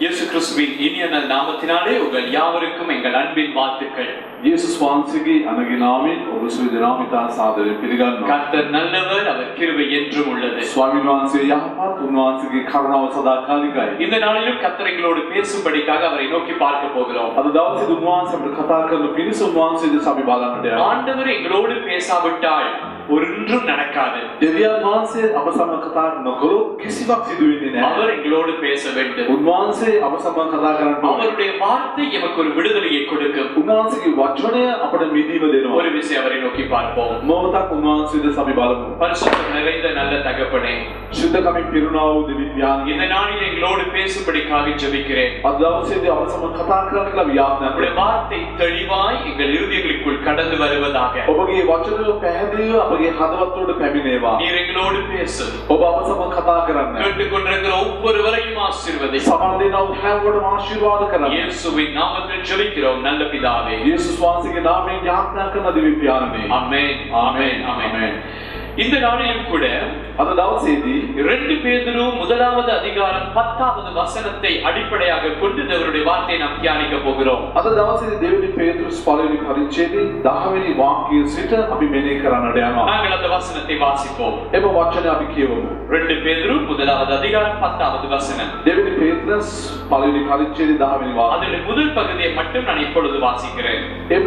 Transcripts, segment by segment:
இயேசு கிறிஸ்துவின் இனிய நாமத்தினாலே உங்கள் யாவருக்கும் எங்கள் அன்பின் வாழ்த்துக்கள். යේසුස් වහන්සේගේ අනගේ නාමයෙන් ඔබ සියලු දෙනාම ඉතා සාදරයෙන් පිළිගන්නවා. கர்த்தர் நல்லவர், அவர் கிருபை என்றும் உள்ளது. ස්වාමීන් වහන්සේ යහපත්, උන්වහන්සේගේ කරුණාව සදාකාලිකයි. இந்த நாளிலும் கர்த்தர் எங்களோடு பேசும்படிக்காக அவரை நோக்கி பார்க்க போகிறோம். අද දවසේ උන්වහන්සේ අපිට කතා කරන පිණිස උන්වහන්සේ දෙස අපි බලන්නට යනවා. ஆண்டவர் எங்களோடு பேசாவிட்டால் ஒன்றும் நடக்காது. දෙවියන් වහන්සේ අප සමග කතා නොකළොත් කිසිවක් සිදු වෙන්නේ නැහැ. அவர் எங்களோடு பேச வேண்டும். උන්වහන්සේ අප සමග කතා කරන්න ඕනේ. அவருடைய வார்த்தை எமக்கு ஒரு விடுதலையை கொடுக்கும். උන්වහන්සේගේ වචනය අපට මිදීම දෙනවා. ஒரு விஷயம் அவரை நோக்கி பார்ப்போம். මොහොතක් උන්වහන්සේ දෙස අපි බලමු. பரிசுத்தம் நிறைந்த நல்ல தகப்பனே, ශුද්ධකමින් පිරුණා වූ දෙවියන් යාගේ இந்த நாளில் எங்களோடு பேசும்படிக்காக ஜெபிக்கிறேன். අද දවසේදී අප සමග කතා කරන්න කියලා වියාපනය உம்முடைய வார்த்தை தெளிவாய் எங்கள் இருதயங்களுக்குள் கடந்து வருவதாக. ඔබගේ වචනය පැහැදිලිව අපගේ හදවතට පැමිණේවා. நீர் எங்களோடு பேசும். ඔබ අප සමග කතා කරන්න. கேட்டுக்கொண்டிருக்கிற ஒவ்வொருவரையும் ஆசீர்வதி. සමන් දෙනා හැමෝටම ආශිර්වාද කරන්න. இயேசுவின் நாமத்தில் ஜெபிக்கிறோம் நல்ல பிதாவே. යේසුස් වහන්සේගේ නාමයෙන් යාඥා කරන දෙවි පියාණනේ. ஆமென் ஆமென் ஆமென். இந்த நாளிலும் கூட අද දවසේදී 2 பேதுரு முதலாவது அதிகாரம் 10வது வசனத்தை அடிப்படையாக கொண்டு தேவனுடைய வார்த்தையை நாம் தியானிக்க போகிறோம். අද දවසේදී දෙවෙනි පේතෘස් පළවෙනි පරිච්ඡේදයේ 10 වෙනි වාක්‍යය සිට අපි මෙනෙහි කරන්නට යනවා. நாங்கள் அந்த வசனத்தை வாசிப்போம். එම වචනය අපි කියවමු. 2 பேதுரு முதலாவது அதிகாரம் 10வது வசனம். දෙවෙනි පේතෘස් පළවෙනි පරිච්ඡේදයේ 10 වෙනි වාක්‍යය. அதில் முதல் பகுதியை மட்டும் நான் இப்பொழுது வாசிக்கிறேன். එම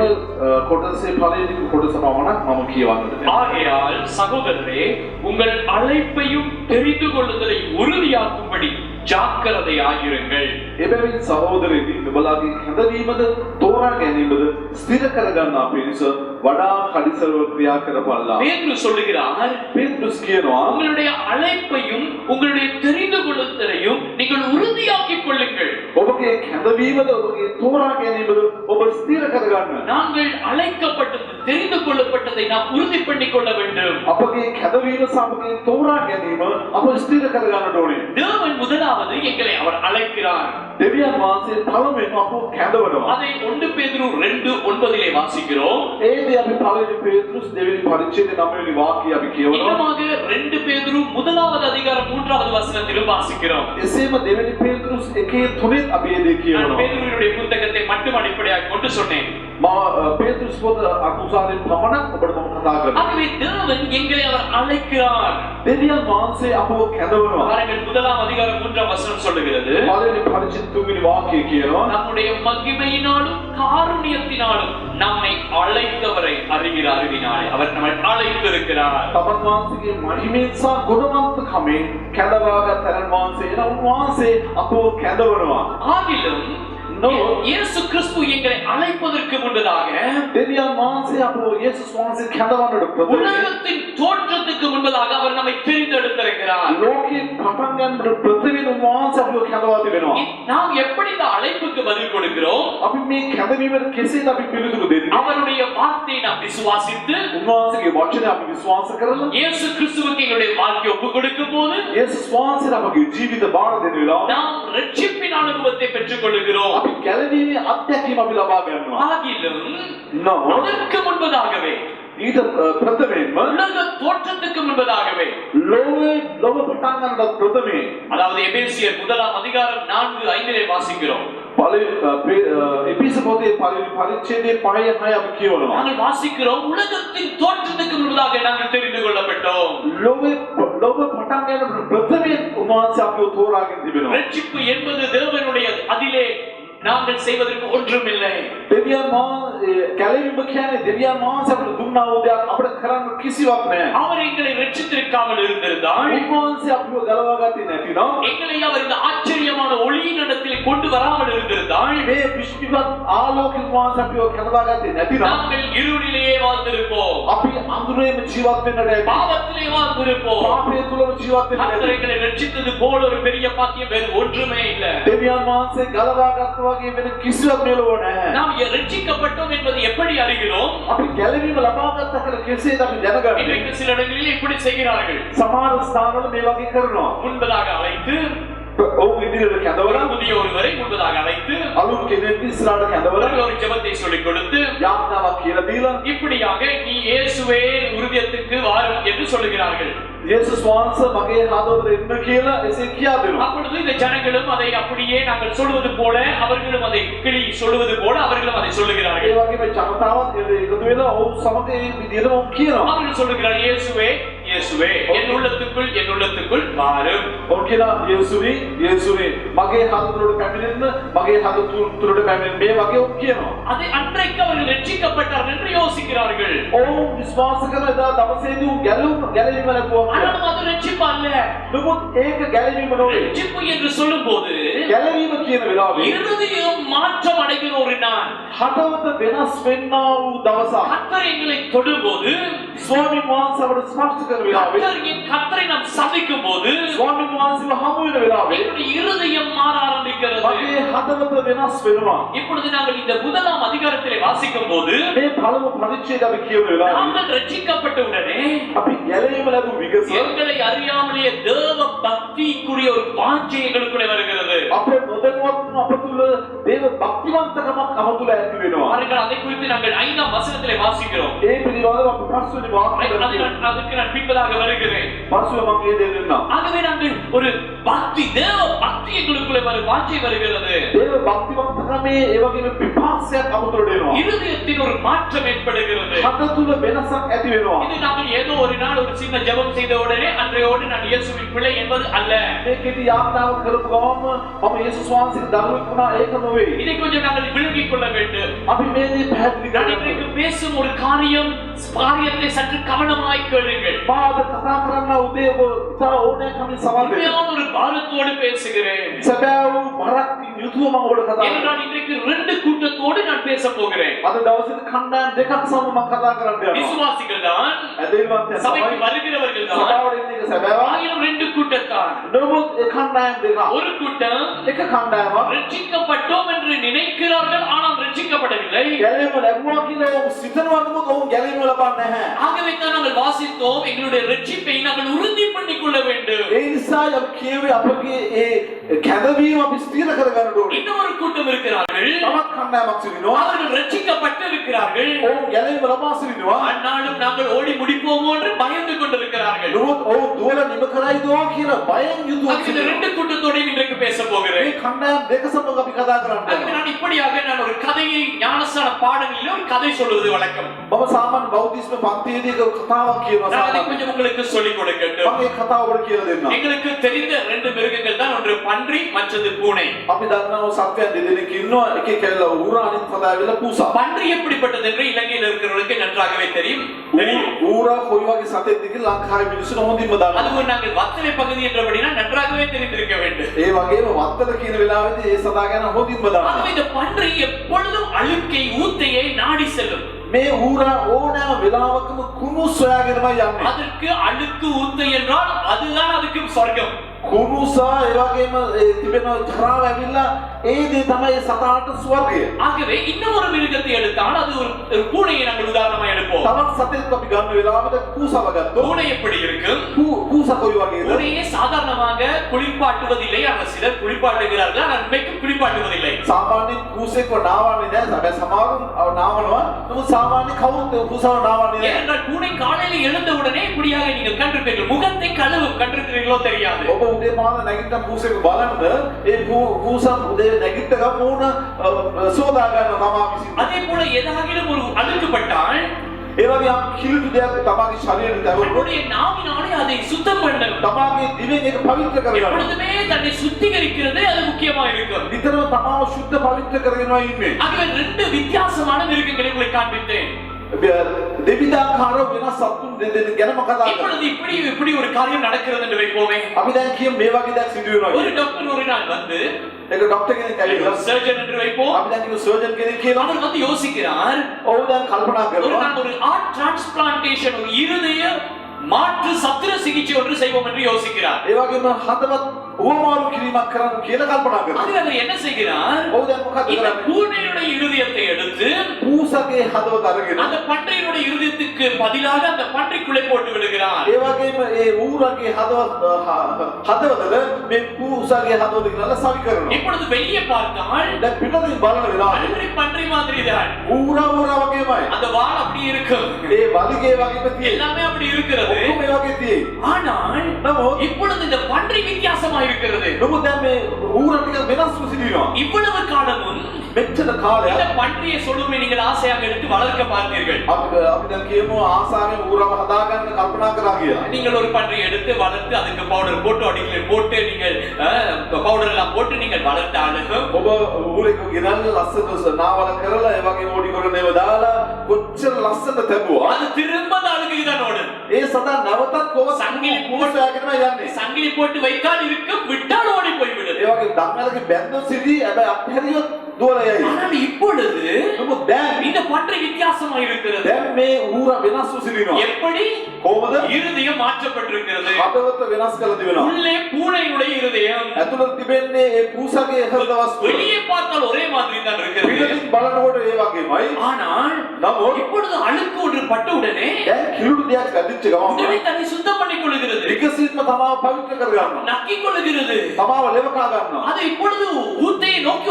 කොටසේ පළවෙනි කොටස පමණක් මම කියවන්නට යනවා. ஆகையால் சகோதரரே, உங்கள் அழைப்பையும் தெரிந்து கொள்ளுதலை உறுதியாக்கும்படி ஜாக்கிரதையாயிருங்கள். එබැවින් සහෝදරයනි, නුඹලාගේ හැඳවීමද තෝරා ගැනීමද ස්ථිර කරගන්නා පිණිස වඩා කඩිසරව ක්‍රියා කරපල්ලා. பேதுரு சொல்லுகிறார், පේතෘස් කියනවා உங்களுடைய அழைப்பையும் உங்களுடைய தெரிந்து கொள்ளுதலையும் நீங்கள் உறுதியாக்கிக் கொள்ளுங்கள். ඔබගේ හැඳවීමද ඔබගේ තෝරා ගැනීමද ඔබ ස්ථිර කරගන්න. நாங்கள் அழைக்கப்பட்டது தெரிந்து கொள்ளப்பட்டதை நாம் உறுதி பண்ணிக் கொள்ள வேண்டும். අපගේ හැඳවීම සහ අපගේ තෝරා ගැනීම අප ස්ථිර කරගන්නට ඕනේ. தேவன் முதலாவது எங்களை அவர் அழைக்கிறார். දෙවියන් වහන්සේ පළමුවෙන් අපව කැඳවනවා. அதை 1 பேதுரு 2:9 வாசிக்கிறோம். ඒදී අපි පළවෙනි පේතෘස් දෙවෙනි පරිච්ඡේදයේ 9 වෙනි වාක්‍යය අපි කියවනවා. இன்னமாக 2 பேதுரு முதலாவது அதிகாரம் 3வது வசனத்திலும் வாசிக்கிறோம். එසේම දෙවෙනි පේතෘස් 1:3 අපි ඒ දේ நான் කියවනවා. பேதுருவினுடைய புத்தகத்தை மட்டும் அடிப்படையாக கொண்டு சொன்னேன். මම පේතෘස් පොත අනුසාරයෙන් පමණක් ඔබට මම කතා කරනවා. ஆகவே தேவன் எங்களை அவர் அழைக்கிறார். දෙවියන් වහන්සේ අපව කැඳවනවා. பாருங்கள், முதலாம் அதிகாரம் 3ஆம் வசனம் சொல்லுகிறது, පළවෙනි පරිච්ඡේදයේ 3 වෙනි වාක්‍යය කියනවා நம்முடைய மகிமையினாலும் காருண்யத்தினாலும் நம்மை அழைத்தவரை அறிகிற அறிவினாலே அவர் நம்மை அழைத்திருக்கிறார். තමන් වහන්සේගේ මහිමෙන් සහ ගුණවන්තකමෙන් කැඳවාගත් තරන් වහන්සේ එන උන්වහන්සේ අපව කැඳවනවා. ஆகிலும் இயேசு கிறிஸ்து எங்களை அழைப்பதற்கு முன்பதாக දෙවියන් වහන්සේ අපව යේසුස් වහන්සේ කැඳවන්නට ප්‍රථම உலகத்தின் தோற்றத்துக்கு முன்பதாக அவர் நம்மை தெரிந்தெடுத்திருக்கிறார். ලෝකේ පටන් ගන්නට ප්‍රථමයෙන් උන්වහන්සේ අපව කැඳවා තිබෙනවා. நாம் எப்படி இந்த அழைப்புக்கு பதில் கொடுக்கிறோம்? අපි මේ කැඳවීමට කෙසේද අපි පිළිතුරු දෙන්නේ? அவருடைய வார்த்தையை நாம் விசுவாசித்து උන්වහන්සේගේ වචනය අපි විශ්වාස කරලා இயேசு கிறிஸ்துவுக்கு எங்களுடைய வாழ்க்கையை ஒப்புக் கொடுக்கும் போது යේසුස් වහන්සේට අපගේ ජීවිත බාර දෙන වෙලාව நாம் ரட்சிப்பின் அனுபவத்தை பெற்றுக் கொள்கிறோம். අපි ගැලවීමේ අත්දැකීම අපි ලබා ගන්නවා. ஆகிலும் නමුත් அதற்கு முன்பதாகவே, ඊට ප්‍රථමයෙන්ම உலக தோற்றத்துக்கு முன்பதாகவே, ලෝක පටන් ගන්නට ප්‍රථමයෙන් அதாவது எபேசியர் முதலாம் அதிகாரம் 4:5 வாசிக்கிறோம். එපිස පොතේ පළවෙනි පරිච්ඡේදයේ 5:6 අපි කියවනවා. நாங்கள் வாசிக்கிறோம், உலகத்தின் தோற்றத்துக்கு முன்பதாக நாங்கள் தெரிந்து கொள்ளப்பட்டோம். ලෝක පටන් ගන්න ප්‍රථමයෙන් උන්වහන්සේ අපිව තෝරාගෙන තිබෙනවා. ரட்சிப்பு என்பது தேவனுடைய, அதிலே நாங்கள் செய்வதற்கு ஒன்றுமில்லை. දෙවියන් වහන්සේ ගැලවීම කියන්නේ දෙවියන් වහන්සේ අපිට දුන්නා වූ දෙයක් අපිට කරන්න කිසිවක් නැහැ. அவர் எங்களை ரட்சித்திருக்காமல் இருந்திருந்தால், උන්වහන්සේ අපිව ගලවා ගත්තේ නැතිනම් எங்களை அவர் இந்த ஆச்சரியமான ஒளியின் இடத்தில் கொண்டு வராமல் இருந்திருந்தால், මේ විශ්වවත් ආලෝකික වහන්සේ අපිව කැඳවා ගත්තේ නැතිනම් நாங்கள் இருளிலேயே வாழ்ந்திருப்போம், අපි අඳුරේම ජීවත් වෙන්නට ඇති. பாவத்திலே வாழ்ந்திருப்போம். පාපයේ තුලම ජීවත් වෙන්නට கர்த்தர் ඇති. எங்களை ரட்சித்தது போல ஒரு பெரிய பாக்கியம் வேறு ஒன்றுமே இல்லை. දෙවියන් වහන්සේ ගලවා ගත්තා වගේ වෙන කිසිවක් මෙලොව නැහැ. நாம் ரட்சிக்கப்பட்டோம் என்பது எப்படி அறிகிறோம்? අපි ගැලවීම ලබා ගත්ත කියලා කෙසේද අපි දැනගන්නේ? இன்றைக்கு சில இடங்களில் இப்படி செய்கிறார்கள். සමහර ස්ථානවල මේ වගේ කරනවා. முன்பதாக அழைத்து ඔවුන් ඉදිරියට ஒரு කැඳවලා புதிய ஒருவரை முன்பதாக அழைத்து අලුත් කෙනෙක් ඉස්සරහට කැඳවලා அவர்கள் ஒரு ஜெபத்தை சொல்லிக் கொடுத்து යාඥාවක් කියලා දීලා இப்படியாக நீ இயேசுவே உறுதியத்துக்கு வாரும் என்று சொல்லுகிறார்கள். යේසුස් වහන්සේ මගේ හදවතට එන්න කියලා එසේ කියා දෙනවා. அப்பொழுது இந்த ஜனங்களும் அதை அப்படியே நாங்கள் சொல்வது போல அவர்களும் அதை கிளி சொல்வது போல அவர்களும் அதை ඒ சொல்லுகிறார்கள். වගේම ජනතාවත් එකතු වෙලා ඔවුන් සමග මේ විදිහටම කියනවා. அவர்கள் சொல்லுகிறார்கள் இயேசுவே இயேசுவே என் உள்ளத்துக்குள் வாரும். ඔවුන් කියනවා යේසුනි යේසුනි මගේ හදවතට පැමිණෙන්න මගේ හදවතට පැමිණෙන්න මේ වගේ ඔවුන් කියනවා. அதை அன்றைக்கு அவர்கள் ரட்சிக்கப்பட்டார்கள் என்று யோசிக்கிறார்கள். ඔවුන් විශ්වාස කරන එදා දවසේදී උන් ගැලවීම ලැබුවා. ஆனால் அது ரட்சிப்பு அல்ல. නමුත් ඒක ගැලවීම නොවේ. ரட்சிப்பு என்று சொல்லும்போது ගැලවීම කියන වෙලාවේ இருதயம் மாற்றம் அடைகிற ஒரு நாள். හදවත වෙනස් වෙන්නා වූ දවසක්. கர்த்தர் எங்களை தொடும்போது ස්වාමීන් වහන්සේ අපට ස්පර්ශ කරන වෙලාවේ கர்த்தரை நாம் சந்திக்கும் போது ස්වාමීන් වහන්සේව හමු වෙන වෙලාවේ என்னுடைய இருதயம் மாற ஆரம்பிக்கிறது. මගේ හදවත වෙනස් වෙනවා. இப்பொழுது நாங்கள் இந்த முதலாம் அதிகாரத்திலே வாசிக்கும் போது මේ පළමු පරිච්ඡේදය අපි කියවන වෙලාවේ நாங்கள் ரட்சிக்கப்பட்ட உடனே අපි ගැලවීම ලැබු විගස எங்களை அறியாமலேயே தேவ பக்திக்குரிய ஒரு வாஞ்சை எங்களுக்குள்ளே வருகிறது. අපේ නොදැනුවත්වම අප තුළ දේව භක්තිවන්තකමක් අප තුළ ඇති වෙනවා. பாருங்கள், அதை குறித்து நாங்கள் 5ஆம் வசனத்திலே வாசிக்கிறோம். ඒ පිළිබඳව අපි පස්වෙනි වාක්‍යය அதுக்கு நான் பின்பதாக வருகிறேன். පස්වෙනි මම ඒ දේ දෙන්නම්. ஆகவே நாங்கள் ஒரு பக்தி தேவ பக்தி எங்களுக்குள்ளே வாஞ்சை வருகிறது. දේව භක්තිවන්තකමේ ඒ වගේම පිපාසයක් අප තුළ එනවා. இருதயத்தின் ஒரு மாற்றம் ஏற்படுகிறது. හද තුළ වෙනසක් ඇති වෙනවා. இது நாங்கள் ஏதோ ஒரு நாள் ஒரு சின்ன ஜெபம் செய்த உடனே அன்றையோடு நான் இயேசுவின் பிள்ளை என்பது அல்ல. මේ කෙටි යාත්‍රාව කරපු ගමන් මම යේසුස් වහන්සේගේ දරුවෙක් වුණා ඒක නොවේ. இதை கொஞ்சம் நாங்கள் விளங்கிக் கொள்ள வேண்டும். අපි මේ දේ පැහැදිලි நான் කරගන්න இன்றைக்கு பேசும் ஒரு காரியத்தை சற்று கவனமாய் கேளுங்கள். පාද කතා කරන්න උදේ ඔබ ඉතා ඕනෑකමින් සමන් දෙන්න. உண்மையான ஒரு பாரத்தோடு பேசுகிறேன். සැබෑ වූ බරක් යුතුව මම ඔබට කතා ஏன்னா කරනවා. நான் இன்றைக்கு 2 கூட்டத்தோடு நான் பேச போகிறேன். අද දවසේ කණ්ඩායම් දෙකක් සමග මම කතා කරන්න යනවා. விசுவாசிகள் தான், ඇදහිල්ලන්තයන් சபைக்கு තමයි வருகிறவர்கள் தான். සභාවට ඉන්න එක සැබෑවක්. ஆயிரம் 2 கூட்டத்தார். නමුත් ඒ කණ්ඩායම් දෙකක් ஒரு கூட்டம் එක කණ්ඩායමක් ரட்சிக்கப்பட்டோம் என்று நினைக்கிறார்கள், ஆனால் ரட்சிக்கப்படவில்லை. ගැලවීම ලැබුවා කියලා ඔවුන් සිතනවා නමුත් ඔවුන් ගැලවීම ලබන්නේ නැහැ. ஆகவே தான் நாங்கள் வாசித்தோம், எங்களுடைய ரட்சிப்பை நாங்கள் உறுதி பண்ணிக் கொள்ள வேண்டும். ඒ නිසා අපි කියුවේ අපගේ ඒ කැදවීම අපි ස්ථිර කරගන්න ඕනේ. இன்னொரு கூட்டம் இருக்கிறார்கள், තවත් කණ්ඩායමක් සිටිනවා. அவர்கள் ரட்சிக்கப்பட்டு இருக்கிறார்கள், ඔවුන් ගැලවීම ලබා සිටිනවා. ஆனாலும் நாங்கள் ஓடி முடிப்போமோ என்று பயந்து கொண்டிருக்கிறார்கள். නමුත් ඔවුන් දුවල නිම කරයිදෝ කියලා බයෙන් යුතුව ஆகவே இந்த සිටිනවා. 2 கூட்டத்தோடு இன்றைக்கு பேச මේ போகிறேன். කණ්ඩායම් දෙක සමග අපි කතා කරන්න ஆகவே යනවා. நான் இப்படியாக நான் ஒரு கதையை ஞானஸ்தான பாடங்களில் ஒரு கதை சொல்வது வழக்கம். මම සාමාන්‍ය බෞද්ධිස්ම පන්තියේදී එක කතාවක් කියනවා நான் அதை සාමාන්‍යයෙන්. கொஞ்சம் உங்களுக்கு சொல்லிக் கொடுக்கட்டும். මම මේ කතාව ඔබට කියලා දෙන්නම්. எங்களுக்கு தெரிந்த 2 மிருகங்கள் தான், ஒன்று பன்றி, மற்றது பூனை. අපි දන්නවා සත්වයන් දෙදෙනෙක් ඉන්නවා. එකේ කැල්ල ඌරා අනිත් කතාව වෙලා පූසා. பன்றி எப்படிப்பட்டது என்று இலங்கையில் இருக்கிறவர்களுக்கு நன்றாகவே தெரியும். ඌරා කොයි වගේ සතෙක්ද කියලා ලංකාවේ මිනිස්සුන්ට හොඳින්ම දන්නවා. அதுவும் நாங்கள் வத்தலை பகுதி என்றபடினா நன்றாகவே தெரிந்திருக்க வேண்டும். ඒ වගේම වත්තල කියන වෙලාවේදී ඒ සතා ගැන හොඳින්ම දන්නවා. ஆகவே இந்த பன்றி எப்பொழுதும் அழுக்கை ஊத்தையை நாடி செல்லும். මේ ඌරා ඕනෑම වෙලාවකම කුණු සොයාගෙනමයි යන්නේ. அதற்கு அழுக்கு ஊத்தை என்றால் அதுதான் அதுக்கு சொர்க்கம். කුණුසා ඒ වගේම තිබෙන ජරාව ඇවිල්ලා ඒ දේ තමයි සතාට ස්වර්ගය. ஆகவே இன்னொரு மிருகத்தை எடுத்தால் அது ஒரு பூனையை நாங்கள் உதாரணமா எடுப்போம். තවත් සතෙක් අපි ගන්න වෙලාවට කූසව ගත්තොත් பூனை எப்படி இருக்கும்? කූසා කොයි වගේද? பூனையை சாதாரணமாக குளிப்பாட்டுவதில்லை. ஆனால் சிலர் குளிப்பாட்டுகிறார்கள், ஆனால் உண்மைக்கு குளிப்பாட்டுவதில்லை. සාමාන්‍යයෙන් කූසෙක්ව නාවන්නේ නැහැ. හැබැයි සමහරුන් නාවනවා. නමුත් සාමාන්‍ය කවුරුත් කූසව නාවන්නේ නැහැ. ஏனென்றால் பூனை காலையில் எழுந்த உடனே இப்படியாக நீங்கள் கண்டிருப்பீர்கள், முகத்தை கழுவும். கண்டிருக்கிறீர்களோ தெரியாது. ඔබ උදේ පාන්දර නැගිට්ටම කූසෙක් බලන්න ඒ කූසා උදේ නැගිට්ට ගමන් මූණ සෝදා ගන්න තමා විසින්. அதே போல ஏதாகிலும் ஒரு அழுக்குப்பட்டால் ඒ වගේ යම් කිලුටු දෙයක් තමාගේ ශරීරයට දැවුනොත් நம்முடைய நாவினாலே அதை சுத்தம் பண்ணணும். තමාගේ දිවෙන් ඒක පවිත්‍ර කරගන්න. எப்பொழுதுமே தன்னை சுத்திகரிக்கிறது அது முக்கியமா இருக்கும். විතරම තමාව සුද්ධ පවිත්‍ර කරගෙනයි ඉන්නේ. ஆகவே 2 வித்தியாசமான மிருகங்களை உங்களுக்கு காண்பித்தேன். දෙවිදාකාර වෙනස් සතුන් දෙදෙනෙක් ගැනම කතා කරා. இப்பொழுது இப்படி ஒரு காரியம் நடக்கிறது என்று வைப்போமே. අපි දැන් කියමු මේ වගේ දෙයක් සිදු වෙනවා. ஒரு டாக்டர் ஒரு நாள் வந்து, ඒක ડોක්ටර් කෙනෙක් ඇවිල්ලා சர்ஜன் என்று வைப்போம், අපි දැන් කියමු සර්ජන් කෙනෙක් කියලා. அவர் வந்து யோசிக்கிறார், ඔහු දැන් කල්පනා ஒரு කරනවා நாள் ஒரு ஹார்ட் டிரான்ஸ்பிளான்டேஷன், ஒரு இருதய மாற்று சத்திர சிகிச்சை ஒன்று செய்வோம் என்று யோசிக்கிறார். ඒ වගේම හදවත් උවමාරු කිරීමක් කරන්න කියලා කල්පනා කරනවා. அதில் அவர் என்ன செய்கிறார்? ඔහු දැන් මොකක්ද இந்த කරන්නේ? பூனையுடைய இருதயத்தை எடுத்து පූසගේ හදවත අරගෙන அந்த பன்றியினுடைய இருதயத்துக்கு பதிலாக அந்த பன்றிக்குள்ளே போட்டு விடுகிறார். ඒ වගේම ඒ ඌරගේ හදවතද මේ පූසගේ හදවත කියලා සවි කරනවා. இப்பொழுது வெளியே பார்த்தால் දැන් පිටතින් බලන වෙලාවේ பன்றி மாதிரி தான். ඌරා වගේමයි. அந்த வால் அப்படி இருக்கும். ඒ වලිගේ වගේම තියෙන්නේ. எல்லாமே அப்படி இருக்கிறது. ඔක්කොම ඒ වගේ තියෙයි. ஆனால் இப்பொழுது இந்த பன்றி வித்தியாசமா இருக்கிறது. නමුත් දැන් මේ ඌරා ටික වෙනස්ව සිටිනවා. இவ்வளவு காலமும் මෙච්චර කාලයක් இந்த பன்றியை சொல்லுமே நீங்கள் ஆசையாக எடுத்து வளர்க்க பார்த்தீர்கள். අපි දැන් කියමු ආසාවෙන් ඌරව හදාගන්න කල්පනා කරා කියලා. நீங்கள் ஒரு பன்றியை எடுத்து வளர்த்து அதுக்கு பவுடர் போட்டு அடிக்கல போட்டு நீங்கள் பவுடர் எல்லாம் போட்டு நீங்கள் வளர்த்தாலும் ඔබ ඌරෙක් ගෙනල්ලා ලස්සන නාවල කරලා ඒ වගේ ඕඩි කරන ඒවා දාලා කොච්චර ලස්සන තැබුවා. அது திரும்ப அழுகை தான் ஓடும். ඒ සතා නැවතත් කොහොම සංගිලි පොඩ්ඩක්ම යන්නේ. சங்கிலி போட்டு வைத்தால் இருக்கும் விட்டால் ஓடி போய்விடும். ඒ වගේ ධම්මලගේ බැඳ සිටි හැබැයි අත්හැරියොත් දුවලා යයි. ஆனால் இப்பொழுது නමුත් දැන් இந்த பன்றி வித்தியாசமா இருக்கிறது. දැන් මේ ඌරා වෙනස්ව සිටිනවා. எப்படி? කොහොමද? இருதயம் மாற்றப்பட்டிருக்கிறது. හදවත වෙනස් කරලා තිබෙනවා. உள்ளே பூனையுடைய இருதயம். ඇතුළත තිබෙන්නේ ඒ පූසගේ හෘද වස්තුව. வெளியே பார்த்தால் ஒரே மாதிரி தான் இருக்கிறது. පිටින් බලනකොට ඒ වගේමයි. ஆனால் නමුත් இப்பொழுது அழுக்கு ஒன்று பட்ட உடனே දැන් කිලුඩු දෙයක් ඇදිච්ච ගමන් உடனே தன்னை சுத்தம் பண்ணிக் கொள்கிறது. විකසිතම තමාව පවිත්‍ර කර ගන්නවා. நக்கிக் கொள்கிறது. තමාව ලෙවකා ගන්නවා. அது இப்பொழுது ஊத்தையை நோக்கி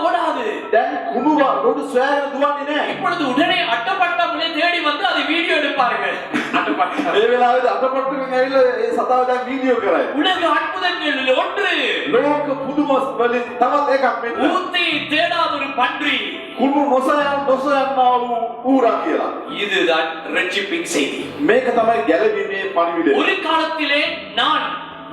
ஓடாது. දැන් කුණුව රොඩු සොයාගෙන දුවන්නේ නැහැ. இப்பொழுது உடனே அட்டப்பட்டவளை தேடி வந்து அதை வீடியோ எடுப்பார்கள். அட்டப்பட்ட මේ වෙලාවේදී අතපොට්ටුවෙන් ඇවිල්ලා ඒ සතාව දැන් වීඩියෝ කරයි. உலக அற்புதங்களில் ஒன்று ලෝක පුදුම වලින් තවත් එකක් මෙන්න. ஊத்தையை தேடாத ஒரு பன்றி. කුණු නොසොයන්නා වූ ඌරා කියලා. இதுதான் ரட்சிப்பின் செய்தி. මේක තමයි ගැලවීමේ පණිවිඩය. ஒரு காலத்திலே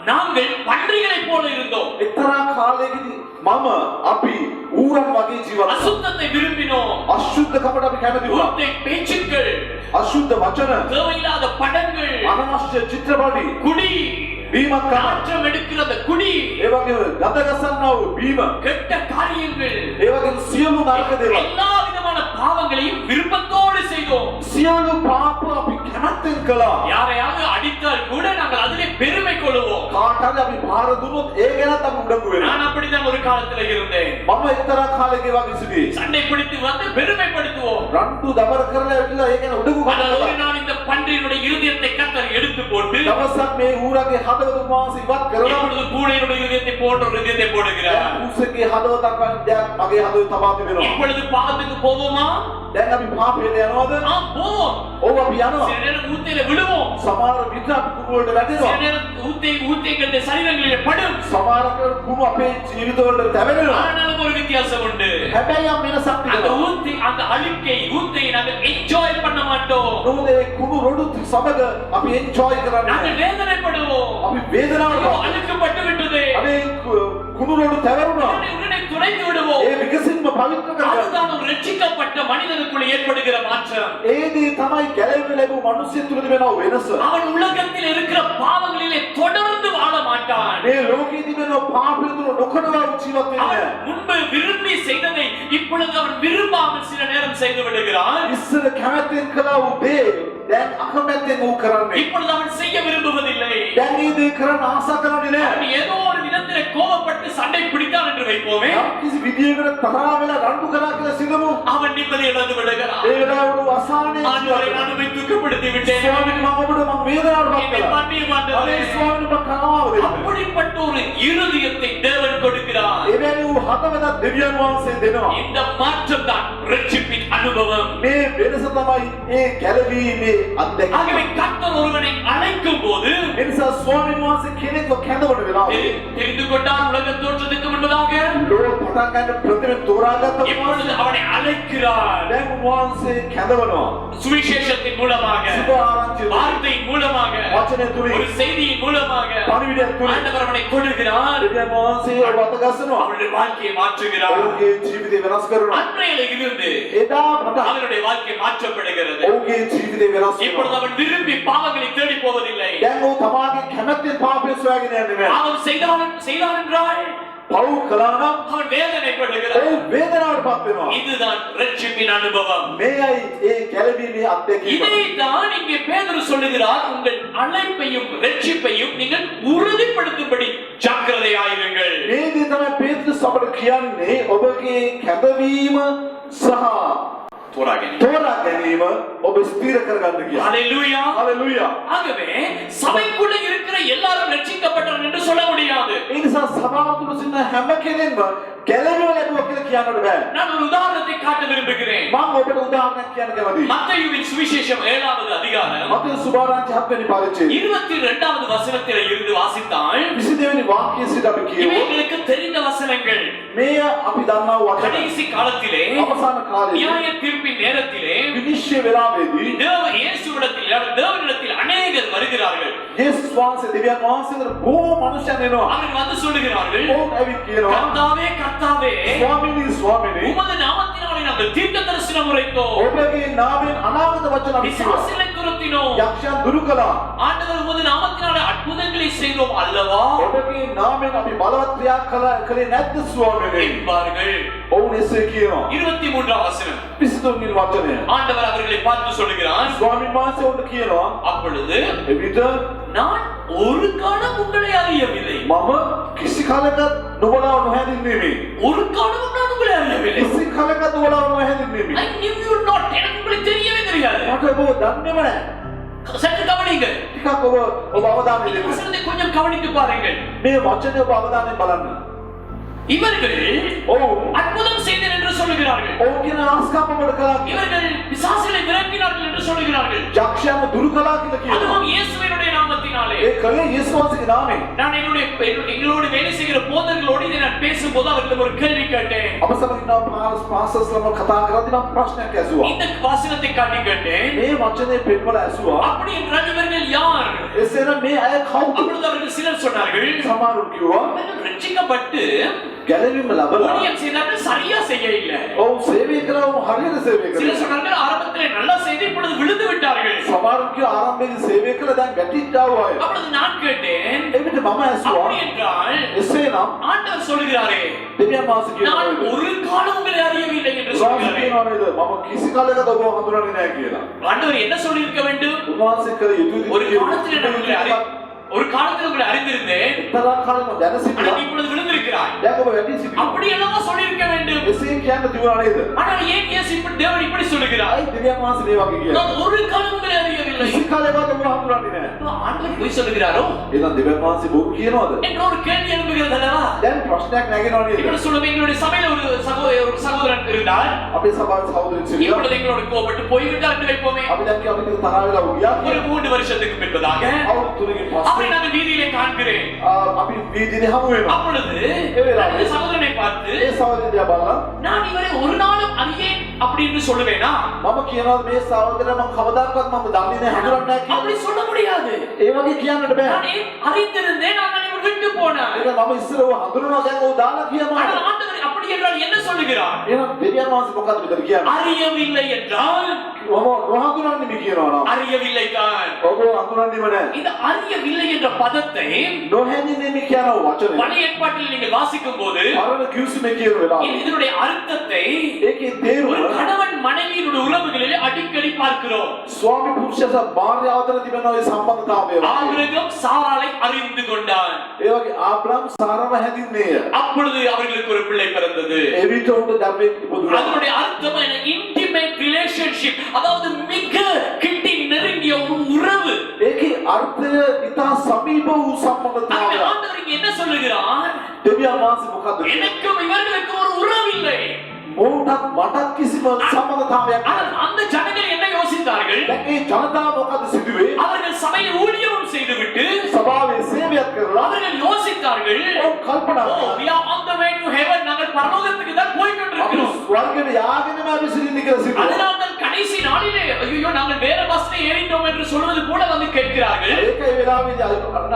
நாங்கள் பன்றிகளைப் போல இருந்தோம். එක්තරා කාලයකදී මම අපි ඌරන් වගේ ජීවත් වුණා. அசுத்தத்தை விரும்பினோம். අශුද්ධකමට අපි කැමති වුණා. ஊத்தை பேச்சுக்கள், අශුද්ධ වචන, தேவையில்லாத படங்கள், අනවශ්‍ය චිත්‍රපටි, குடி, බීමක් කරා. நாற்றம் எடுக்கிற அந்த குடி, ඒ වගේම ගඳ ගසන්නා වූ බීම, கெட்ட காரியங்கள், ඒ වගේම සියලු නරක දේවල්, எல்லா விதமான பாவங்களையும் விருப்பத்தோடு செய்தோம். සියලු පාප අපි කැමැත්තෙන් කළා. யாரையாவது அடித்தால் கூட நாங்கள் அதிலே பெருமை கொள்வோம். කාටද අපි පාර දුන්නොත් ඒ ගැනත් අපි උඩඟු වෙනවා. நான் அப்படித்தான் ஒரு காலத்துல இருந்தேன். මම එක්තරා කාලයක වගේ සිටියේ. சண்டை பிடித்து வந்து பெருமைப்படுத்துவோம். රණ්ඩු දබර කරලා ඇවිල්ලා ඒ ගැන උඩඟු ஆனால் ஒரு කරනවා. நாள் இந்த பன்றியினுடைய இருதயத்தை கர்த்தர் எடுத்து போட்டு දවසක් මේ ඌරගේ හදවත මාස ඉවත් කරලා இப்பொழுது பூனையினுடைய இருதயத்தை போன்ற ஒரு இருதயத்தை போடுகிறார். ඌසගේ හදවතක් වගේ මගේ හදවත තබා තිබෙනවා. இப்பொழுது பாவத்துக்கு போவோமா? දැන් අපි පාපයට යනවද? ஆம் போவோம். ඔව් අපි යනවා. சில நேரம் ஊத்தையில விழுவோம். සමහර විට අපි කුණු වලට சில වැටෙනවා. நேரம் ஊத்தைகளுடைய சரீரங்களிலே படும். සමහරකට කුණු අපේ ජීවිත වලට තැවෙනවා. ஆனாலும் ஒரு வித்தியாசம் உண்டு. හැබැයි යම් වෙනසක් அந்த තියෙනවා. ஊத்தை அந்த அழுக்கை ஊத்தை நாங்கள் என்ஜாய் பண்ண மாட்டோம். නමුත් ඒ කුණු රොඩු සමග අපි එන්ජොයි කරන්නේ. நாங்கள் வேதனைப்படுவோம். අපි වේදනාවට ஐயோ, அழுக்கப்பட்டு விட்டது. අනේ කුණු රොඩු තැවෙනවා. உடனே துடைத்து விடுவோம். ඒ විකසින්ම පවිත්‍ර කරගන්න. அதுதான் ஒரு ரட்சிக்கப்பட்ட மனிதனுக்குள் ஏற்படுகிற மாற்றம். ඒදී තමයි ගැලවෙන්න ලැබු මිනිස්සු තුළ තිබෙන වෙනස. அவன் உலகத்தில் இருக்கிற பாவங்களிலே தொடர்ந்து வாழ மாட்டான். මේ ලෝකයේ තිබෙන පාපය තුළ නොකඩවා ජීවත් වෙන්නේ அவன் නැහැ. முன்பு விரும்பி செய்ததை இப்பொழுது அவன் விரும்பாமல் சில நேரம் செய்து விடுகிறான். ඉස්සර කැමැත්තෙන් කළා වූ දේ දැන් අකමැත්තෙන් වූ කරන්නේ. இப்பொழுது அவன் செய்ய விரும்புவதில்லை. දැන් මේ දේ කරන්න ආසා කරන්නේ නැහැ. அவன் ஏதோ ஒரு விதத்திலே கோபப்பட்டு சண்டை பிடித்தான் என்று வைப்போமே, යම් කිසි විදියකට තරහා වෙලා රණ්ඩු කරා කියලා සිතමු. அவன் நிம்மதி இழந்து விடுகிறான். ඒ වෙලාවට අසහනය ஆண்டவரை ජීවත් நான் உம்மை துக்கப்படுத்தி விட்டேன். ස්වාමීන් මම ඔබට මම වේදනාවට පත් என்னை කළා. மன்னியும் අනේ ஆண்டவரே. ස්වාමීන් ඔබ කනවා දෙන්න. அப்படிப்பட்ட ஒரு இருதயத்தை தேவன் கொடுக்கிறார். එවැනි වූ හදවතක් දෙවියන් වහන්සේ දෙනවා. இந்த மாற்றம் தான் ரட்சிப்பின் அனுபவம். මේ වෙනස තමයි ඒ ගැලවීමේ අත්දැකීම. ஆகவே கர்த்தர் ஒருவனை அழைக்கும் போது ඒ නිසා ස්වාමීන් වහන්සේ කෙනෙක්ව කැඳවන වෙලාවේ தெரிந்து கொண்டார் உலக தோற்றத்துக்கு முன்பதாக. ලෝක පටන් ගන්න ප්‍රථම තෝරාගත්ත இப்பொழுது அவனை அழைக்கிறார். දැන් උන්වහන්සේ කැඳවනවා. சுவிசேஷத்தின் மூலமாக, සුබ ආරංචිය வார்த்தையின் மூலமாக, වචනය තුලින් ஒரு செய்தியின் மூலமாக පණිවිඩයක් තුලින් ஆண்டவர் அவனை கொடுக்கிறார். දෙවියන් වහන්සේ ඔබ අතගස්සනවා. அவனுடைய வாழ்க்கையை மாற்றுகிறார். ඔහුගේ ජීවිතය වෙනස් කරනවා. அன்றையில இருந்து එදා පටන් அவனுடைய வாழ்க்கை மாற்றப்படுகிறது. ඔහුගේ ජීවිතය වෙනස් இப்பொழுது වෙනවා. அவன் விரும்பி பாவங்களை தேடி போவதில்லை. දැන් ඔහු තමාගේ කැමැත්තෙන් පාපය සොයාගෙන යන්නේ නැහැ. பாவம் செய்தான் என்றால் පව් කළා නම් அவன் வேதனைப்படுகிறான். ඔහු වේදනාවට පත් වෙනවා. இதுதான் ரட்சிப்பின் அனுபவம். මේයි ඒ ගැලවීමේ අත්දැකීම. இதைத்தான் இங்கே பேதுரு சொல்லுகிறார், உங்கள் அழைப்பையும் ரட்சிப்பையும் நீங்கள் உறுதிப்படுத்தும்படி ஜாக்கிரதையாக අපට කියන්නේ ඔබගේ කැඳවීම සහ தோரா ගැනීම. තෝරා ගැනීම ඔබ ස්ථිර කරගන්න කියලා. ஹalleluya. හalleluya. ஆகவே சபைக்குள்ள இருக்கிற எல்லாரும் ரட்சிக்கப்பட்டவர்கள் என்று சொல்ல முடியாது. ඒ නිසා සභාව තුළ සිටින හැම කෙනෙක්ම ගැලවෙව ලැබුවා කියලා කියන්නට බෑ. நான் ஒரு உதாரணத்தை காட்ட விரும்புகிறேன். මම ඔබට උදාහරණයක් කියන්න කැමතියි. மத்தேயுவின் சுவிசேஷம் 7வது அதிகாரம் මතේ සුභාරංචි 7 වෙනි පරිච්ඡේදය 22வது வசனத்தில் இருந்து வாசித்தால் 22 වෙනි වාක්‍යය සිට අපි කියමු. இவைகளுக்கு தெரிந்த வசனங்கள் මෙය අපි දන්නා වචන. கடைசி காலத்திலே අවසාන කාලයේ நியாய தீர்ப்பின் நேரத்திலே විනිශ්චය වේලාවේදී தேவனிடத்தில் அநேகர் வருகிறார்கள். යේසුස් වහන්සේ දෙවියන් වහන්සේට බොහෝ මනුෂ්‍යයන් එනවා. அவர்கள் வந்து சொல்லுகிறார்கள், ඔවුන් ඇවිත් කියනවා கர்த்தாவே கர்த்தாவே ස්වාමීනි ස්වාමීනි உமது நாமத்தினாலே நாங்கள் தீர்க்க தரிசனம் உரைத்தோம், ඔබගේ නාමයෙන් අනාගත වචන අපි කියනවා. பிசாசுகளை துரத்தினோம், යක්ෂයන් දුරු කළා. ஆண்டவர் உமது நாமத்தினாலே அற்புதங்களை செய்தோம் அல்லவா ඔබගේ නාමයෙන් අපි බලවත් ක්‍රියා කළේ නැද්ද ස්වාමීනි? என்பார்கள். ඔවුන් එසේ කියනවා. 23வது வசனம் 23 වෙනි වචනය. ஆண்டவர் அவர்களை பார்த்து சொல்லுகிறார், ස්වාමීන් වහන්සේ ඔවුන්ට කියනවා அப்பொழுது එවිට நான் ஒரு காலம் உங்களை அறியவில்லை, මම කිසි කලකට නුඹලාව නොහැඳින්නෙමි. ஒரு காலம் நான் உங்களை அறியவில்லை, කිසි කලකට නුඹලාව නොහැඳින්නෙමි. I knew you not, எனக்கு உங்களை தெரியவே தெரியாது. මට ඔබ දන්නේම නැහැ. சற்று கவனிங்கள், ටිකක් ඔබ අවධානය இந்த දෙන්න. வசனத்தை கொஞ்சம் கவனித்து பாருங்கள். මේ වචනේ ඔබ අවධානයෙන් බලන්න. இவர்கள் ඔවුන් அற்புதம் செய்தனர் என்று சொல்லுகிறார்கள், ඔවුන් කියන ආස්කාම වල කළා කියලා. இவர்கள் பிசாசுகளை விரட்டினார்கள் என்று சொல்லுகிறார்கள், යක්ෂයන්ව දුරු කළා කියලා කියනවා. அதுவும் இயேசுவினுடைய நாமத்தினாலே. ඒ කලේ යේසුස් වහන්සේගේ නාමයෙන්. நான் எங்களோடு வேலை செய்கிற போதர்களோடு இதை நான் பேசும்போது அவர்களுக்கு ஒரு கேள்வி கேட்டேன். අප සමග පාසස්ලම කතා කරද්දී මම ප්‍රශ්නයක් ඇසුවා. இந்த வசனத்தை காட்டி கேட்டேன், මේ වචනේ පෙන්වලා ඇසුවා. அப்படி என்றால் இவர்கள் யார்? එසේනම් මේ අය කවුද? அப்பொழுது அவர்கள் சிலர் சொன்னார்கள், සමහරුන් කිව්වා இவர்கள் ரட்சிக்கப்பட்டு ගැලවීම ලැබලා ஊழியம் செய்தார்கள், சரியா செய்ய இல்லை. ඔවුන් සේවය කළා ඔවුන් හරියට සේවය சிலர் කළා. சொன்னார்கள் ஆரம்பத்திலே நல்லா செய்து இப்பொழுது விழுந்து விட்டார்கள். සමහරුන් කිව්වා ආරම්භයේදී සේවය කළා දැන් ගැටිච්චා වූ අය. அப்பொழுது நான் கேட்டேன், එවිට මම ඇසුවා அப்படி என்றால் එසේනම් ஆண்டவர் சொல்லுகிறாரே, දෙවියන් වහන්සේ நான் කියනවා ஒரு காலம் உங்களை அறியவில்லை என்று ස්වාමී சொல்கிறாரே. කියනවා නේද මම කිසි කාලයකට ඔබ හඳුනන්නේ නැහැ කියලා. ஆண்டவர் என்ன சொல்லியிருக்க வேண்டும்? උන්වහන්සේ කළ යුතු ஒரு காலத்தில் நான் உங்களை அறிந்திருந்தேன், එක්තරා කාලෙම දැන ஆனால் සිටියා. நீ இப்பொழுது விழுந்திருக்கிறாய். දැන් ඔබ වැටි සිටිනවා. அப்படி எல்லாம் சொல்லியிருக்க வேண்டும். එසේ කියන්න තිබුණා නේද? ஆனால் ஏன் இயேசு இப்படி தேவன் இப்படி சொல்லுகிறார்? අයි දෙවියන් වහන්සේ මේ වගේ කියනවා. நான் ஒரு காலம் உங்களை அறியவில்லை. කිසි කාලයකට ඔබ හඳුනන්නේ නැහැ. ஆண்டவர் பொய் சொல்லுகிறாரோ එහෙනම් දෙවියන් වහන්සේ බොරු කියනවද? என்ற ஒரு கேள்வி எழும்புகிறது அல்லவா? දැන් ප්‍රශ්නයක් නැගෙනව නේද? இப்படி சொல்லுவேன், எங்களுடைய சபையில ஒரு சகோதரன் இருந்தார், අපේ සභාවේ සහෝදරයෙක් සිටියා. இப்பொழுது எங்களோட கோபப்பட்டு போய்விட்டார் என்று வைப்போமே. අපි දැන් කියව අපිට තරහ වෙලා ගියා. ஒரு 3 வருஷத்துக்கு பின்பதாக අවුරුදු 3කින් அவரை පස්සේ நான் வீதியிலே காண்கிறேன். අපි වීදිනේ හමු වෙනවා. அப்பொழுது அந்த சகோதரனை பார்த்து, ඒ සහෝදරයා දිහා බලලා நான் இவரை ஒரு நாளும் அறியேன் அப்படின்னு சொல்லுவேனா? මම කියනවා මේ සහෝදරයා මම කවදාකවත් මම දන්නේ නැහැ හඳුනන්නේ නැහැ කියලා. அப்படி சொல்ல முடியாது. ඒ වගේ කියන්නට බෑ. நான் அறிந்திருந்தேன், ஆனால் இவர் விட்டு போனார். ඒක මම ඉස්සරව හඳුනනවා දැන් ඔය දාලා කියනවා. ஆனால் ஆண்டவர் அப்படி என்றால் என்ன சொல்லுகிறார்? එහෙනම් දෙවියන් වහන්සේ මොකක්ද මෙතන කියන්නේ? அறியவில்லை என்றால் ඔබ නොහඳුනන්නේ මේ කියනවා නම්. அறியவில்லை தான். ඔබ හඳුනන්නේම නැහැ. இந்த அறியவில்லை என்ற பதத்தை නොහැඳින්නේ මේ කියන වචනේ. பழைய ஏற்பாட்டில் நீங்கள் வாசிக்கும் போது පරණ කිව්සුමේ කියන වෙලාවේ இதனுடைய அர்த்தத்தை ඒකේ තේරුම ஒரு கணவன் மனைவியினுடைய உறவுகளில் அடிக்கடி பார்க்கிறோம். ස්වාමි පුරුෂයා සහ භාර්යාව අතර තිබෙන ওই සම්බන්ධතාවය. ஆபிரகாம் சாராளை அறிந்து கொண்டான். ඒ වගේ ආබ්‍රහම් සාරව හැදින්නේය. அப்பொழுது அவர்களுக்கு ஒரு பிள்ளை பிறந்தது. එවිට උන්ට දරුවෙක් ඉපදුනා. அதனுடைய அர்த்தம் என்ன? இன்டிமேட் ரிலேஷன்ஷிப், அதாவது மிக கிட்டி நெருங்கிய ஒரு உறவு. ඒකේ අර්ථය ඉතා සමීප වූ සම්බන්ධතාවය. ஆண்டவர் இங்க என்ன சொல்லுகிறார்? දෙවියන් වහන්සේ මොකද්ද කියන්නේ? எனக்கும் இவர்களுக்கும் ஒரு உறவு இல்லை. මොවුන්ටත් මටත් කිසිම සම්බන්ධතාවයක් ஆனால் නැහැ. அந்த ஜனங்கள் என்ன யோசித்தார்கள்? දැන් මේ ජනතාව මොකද සිදුවේ? அவர்கள் சபையில் ஊழியம் செய்துவிட்டு සභාවේ සේවයක් කරලා அவர்கள் யோசித்தார்கள், ඔවුන් කල්පනා "Oh, කළා. we are on the way to heaven. நாங்கள் பரலோகத்துக்கு தான் போய் අපි கொண்டிருக்கிறோம்." ස්වර්ගයට යාගෙනම අපි සිටින්න කියලා සිදුවේ. அதனால் தான் கடைசி நாளிலே ஐயோ நாங்கள் வேற பஸ்ல ஏறிட்டோம் என்று சொல்வது போல வந்து கேட்கிறார்கள். ඒකයි වෙලාවේදී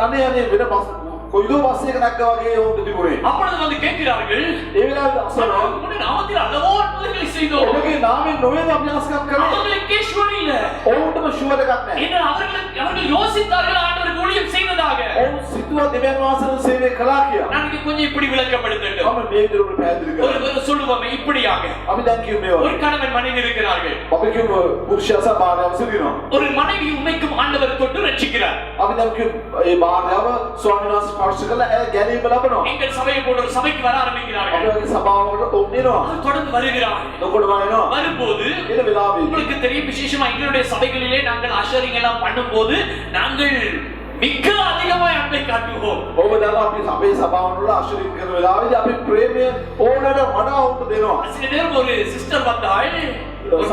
අනේ අනේ වෙන බස් කොයිදෝ බස් එක නැග්ගා වගේ උන්ට තිබුණේ. அப்பொழுது வந்து கேட்கிறார்கள், ඒ වෙලාවේ අසනවා "உம்முடைய நாமத்தில் அல்லவோ அற்புதங்களை செய்தோம். ඔබගේ නාමයෙන් නොවේද අපි අස්කම් කරේ? அவங்களுக்கே ஷூர் இல்ல. ඔවුන්ටම ෂුවර් එකක් නැහැ. ஏன்னா அவர்கள் யோசித்தார்கள் ஆண்டவர் ஊழியம் செய்வதாக. ඔවුන් සිතුවා දෙවියන් වහන්සේට සේවය කළා කියලා. நான் இங்க கொஞ்சம் இப்படி விளக்கப்படுத்தட்டும். අපි මේ විදිහට පැහැදිලි කරා. ஒரு சொல்லுவோமே இப்படியாக. අපි දැන් කියමු ஒரு கணவன் மனைவி இருக்கிறார்கள். අපි කියමු පුරුෂයා සහ භාර්යාව සිටිනවා. ஒரு மனைவி உண்மைக்கும் ஆண்டவர் தொட்டு ரட்சிக்கிறார். අපි දැන් කියමු ඒ භාර්යාව ස්වාමීන් වහන්සේ ස්පර්ශ කළා ඒ ගැනීම ලබනවා. எங்கள் சபையை போன்ற ஒரு சபைக்கு வர ஆரம்பிக்கிறார்கள். අපේ සභාවකට ඔවුන් එනවා. அவர் தொடர்ந்து வருகிறார். නොකොට වයින්නවා. வரும்போது ඊට වෙලාවෙ உங்களுக்கு தெரியும் விசேஷமா எங்களுடைய சபைகளிலே நாங்கள் அஷரிங் எல்லாம் பண்ணும்போது நாங்கள் மிக அதிகமாய் அன்பை காட்டுவோம். ඔබ දන්නවා අපි අපේ සභාවන් වල අශරීර කරන වෙලාවෙදී අපි ප්‍රේමය ඕනට වඩා උන්ට දෙනවා. சில நேரம் ஒரு சிஸ்டர் வந்தாள், ஒரு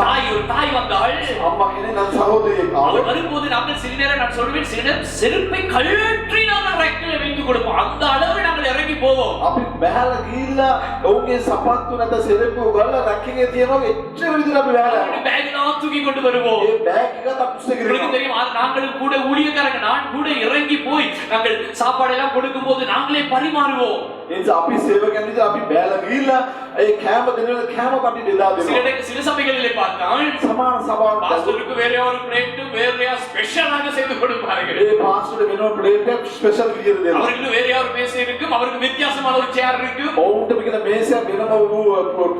தாய் வந்தாள். අම්මා කෙනෙක් නම් සහෝදරියෙක් அவர் ආවා. வரும்போது நாங்கள் சில நேரம் நான் சொல்வேன், சில நேரம் செருப்பை கழற்றி நாங்கள் ரெக்கையில வைத்து கொடுப்போம். அந்த அளவு நாங்கள் இறங்கி போவோம். අපි බහැලා ගිහිල්ලා ඔවුන්ගේ සපත්තු නැත සෙරෙප්පු ගාලා රැකේ තියනවා එච්චර විදිහට අපි බහැලා. பேக்லாம் தூக்கி கொண்டு வருவோம். ඒ බෑග් එක තප්පුසේ உங்களுக்கு ගිහින් தெரியும், நாங்களும் கூட ஊழியக்காரங்க நான் கூட இறங்கி போய் நாங்கள் சாப்பாடு எல்லாம் கொடுக்கும்போது நாங்களே பரிமாறுவோம். ඒ නිසා අපි සේවකයන් විදිහට අපි බෑලා ගිහිල්ලා ඒ කෑම දෙනවල කෑම කටි දෙලා දෙනවා. சில சபைகளிலே பார்த்தால் සමාන සභාවක් பாஸ்டருக்கு வேற ஒரு பிளேட் வேற ஸ்பெஷலாக செய்து கொடுப்பார்கள். ඒ පාස්ටර්ට වෙනම ප්ලේට් එක ස්පෙෂල් විදිහට දෙනවා. அவருக்கு வேற ஒரு மேசை இருக்கும், அவருக்கு வித்தியாசமான ஒரு சேர் இருக்கும். ඔවුන්ට මේක මේසයක් වෙනම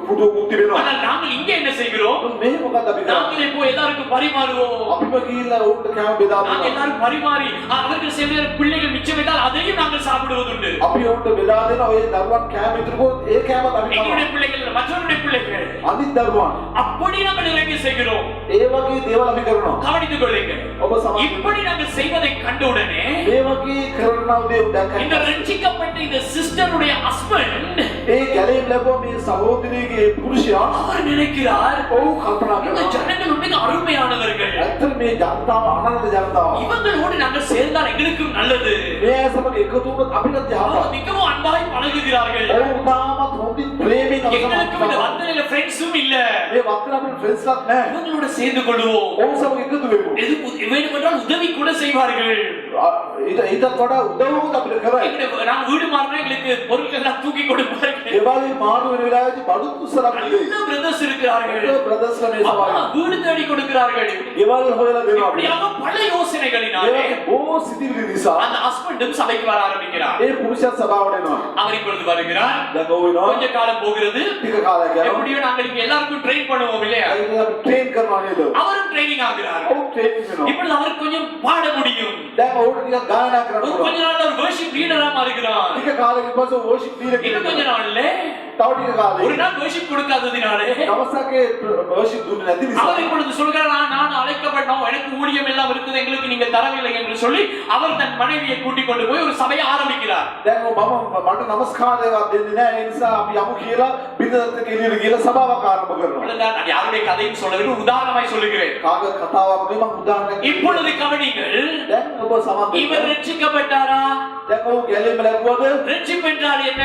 පුටු කුටි වෙනවා. ஆனால் நாங்கள் இங்கே என்ன செய்கிறோம்? මේ මොකක්ද අපි කරන්නේ? நாங்களே போய் எல்லாருக்கும் பரிமாறுவோம். අපිම ගිහිල්ලා ඔවුන්ට කෑම බෙදා நாங்கள் දෙනවා. எல்லாரும் பரிமாறி அவர்கள் சில நேரம் பிள்ளைகள் மிச்சமிட்டால் அதையும் நாங்கள் சாப்பிடுவதுண்டு. අපි ඔවුන්ට බෙදා දෙනවා. ඔය දරුවන් කෑම ඉතුරුකොත් ඒ කෑමත් අපි எங்களுடைய කනවා. பிள்ளைகள் மற்றவருடைய பிள்ளைகள் අනිත් දරුවන් அப்படி நாங்கள் இறங்கி செய்கிறோம். ඒ වගේ දේවල් අපි කරනවා. கவனித்துக் கொள்ளுங்கள். ඔබ සමහර இப்படி நாங்கள் செய்வதை கண்டவுடனே මේ වගේ කරනවා දේ இந்த දැක්කම ரட்சிக்கப்பட்ட இந்த சிஸ்டருடைய ஹஸ்பண்ட் ඒ ගැලීම් ලැබුව මේ සහෝදරියගේ පුරුෂයා அவர் நினைக்கிறார், ඔව් කල්පනා இந்த කරනවා. ஜனங்கள் உண்மைக்கு அருமையானவர்கள், ඇත්තට මේ ජනතාව අනන්ත ජනතාව. இவங்களோடு நாங்கள் சேர்ந்தால் எங்களுக்கும் நல்லது. මේ අය සමග එකතු වුණොත් අපිට அவர் යහපත්. மிகவும் அன்பாய் பழகுகிறார்கள். ඔව් තාමත් හොඳින් ප්‍රේමයෙන් எங்களுக்கும் இந்த අපිට வந்தனையில ஃப்ரெண்ட்ஸும் இல்ல. මේ වත්තර අපිට ෆ්‍රෙන්ඩ්ස්ලාත් නැහැ. இவங்களோட சேர்ந்து கொள்வோம். ඔවුන් සමග එකතු වෙමු. எது வேண்டுமென்றால் உதவி கூட செய்வார்கள். ඊටත් වඩා උදව්වක් අපිට කරයි. எங்களுடைய நாங்கள் வீடு மாறினா எங்களுக்கு பொருட்கள் எல்லாம் தூக்கி கொடுப்பார்கள். ඒවලේ මාරු වෙන වෙලාවේදී බඩුත් උස්සලා දෙයි. நல்ல brothers இருக்கிறார்கள். බ්‍රදර්ස්ලා මේ அப்பா සභාවේ வீடு தேடி கொடுக்கிறார்கள். ගෙවල් හොයලා දෙනවා. இப்படியாக பல யோசனைகளினாலே ඒ බොහෝ සිතිවිලි නිසා அந்த ஹஸ்பண்டும் சபைக்கு வர ஆரம்பிக்கிறார். ඒ පුරුෂයා සභාවට එනවා. அவர் இப்பொழுது வருகிறார். දැන් ඔව් වෙනවා. கொஞ்ச காலம் போகிறது. ටික කාලයක් යනවා. எப்படியோ நாங்கள் இங்க எல்லாருக்கும் ட்ரெயின் பண்ணுவோம் இல்லையா? ඒක අපි ට්‍රේන් කරනවා නේද? அவரும் ட்ரைனிங் ஆகிறார். ඔව් ට්‍රේන් වෙනවා. இப்பொழுது அவருக்கு கொஞ்சம் பாட முடியும். දැන් ඔවුන්ට ටිකක් ගායනා කරන්න ஒரு පුළුවන්. கொஞ்ச நாள்ல ஒரு worship leader-ஆ மாறுகிறார். ටික කාලෙකින් පස්සේ වර්ෂිප් ලීඩර් இன்னும் கொஞ்ச කෙනෙක් நாள்ல තව ටික ஒரு කාලෙකින් நாள் worship கொடுக்காததினாலே දවසක වර්ෂිප් දුන්නේ නැති නිසා அவர் இப்பொழுது சொல்கிறார், நான் அழைக்கப்பட்டோம், எனக்கு ஊழியம் எல்லாம் இருக்குது, எங்களுக்கு நீங்க தரவில்லை என்று சொல்லி அவர் தன் மனைவியை கூட்டிக் கொண்டு போய் ஒரு சபையை ஆரம்பிக்கிறார். දැන් මට නමස්කාරයවත් දෙන්නේ නැහැ. ඒ නිසා අපි යමු කියලා බින්දරත් එක්ක එළියට ගිහලා සභාවක් ආරම්භ කරනවා. இப்பொழுது நான் யாருடைய கதையும் சொல்லவில்லை, உதாரணமாய் சொல்லுகிறேன். කාගේ කතාවක් නෙමෙයි මම උදාහරණයක් இப்பொழுது கவனிங்கள், දැන් ඔබ සමත් இவர் ரட்சிக்கப்பட்டாரா? දැන් ඔව් ගැලීම ලැබුවද? ரட்சிப்பு என்றால் என்ன?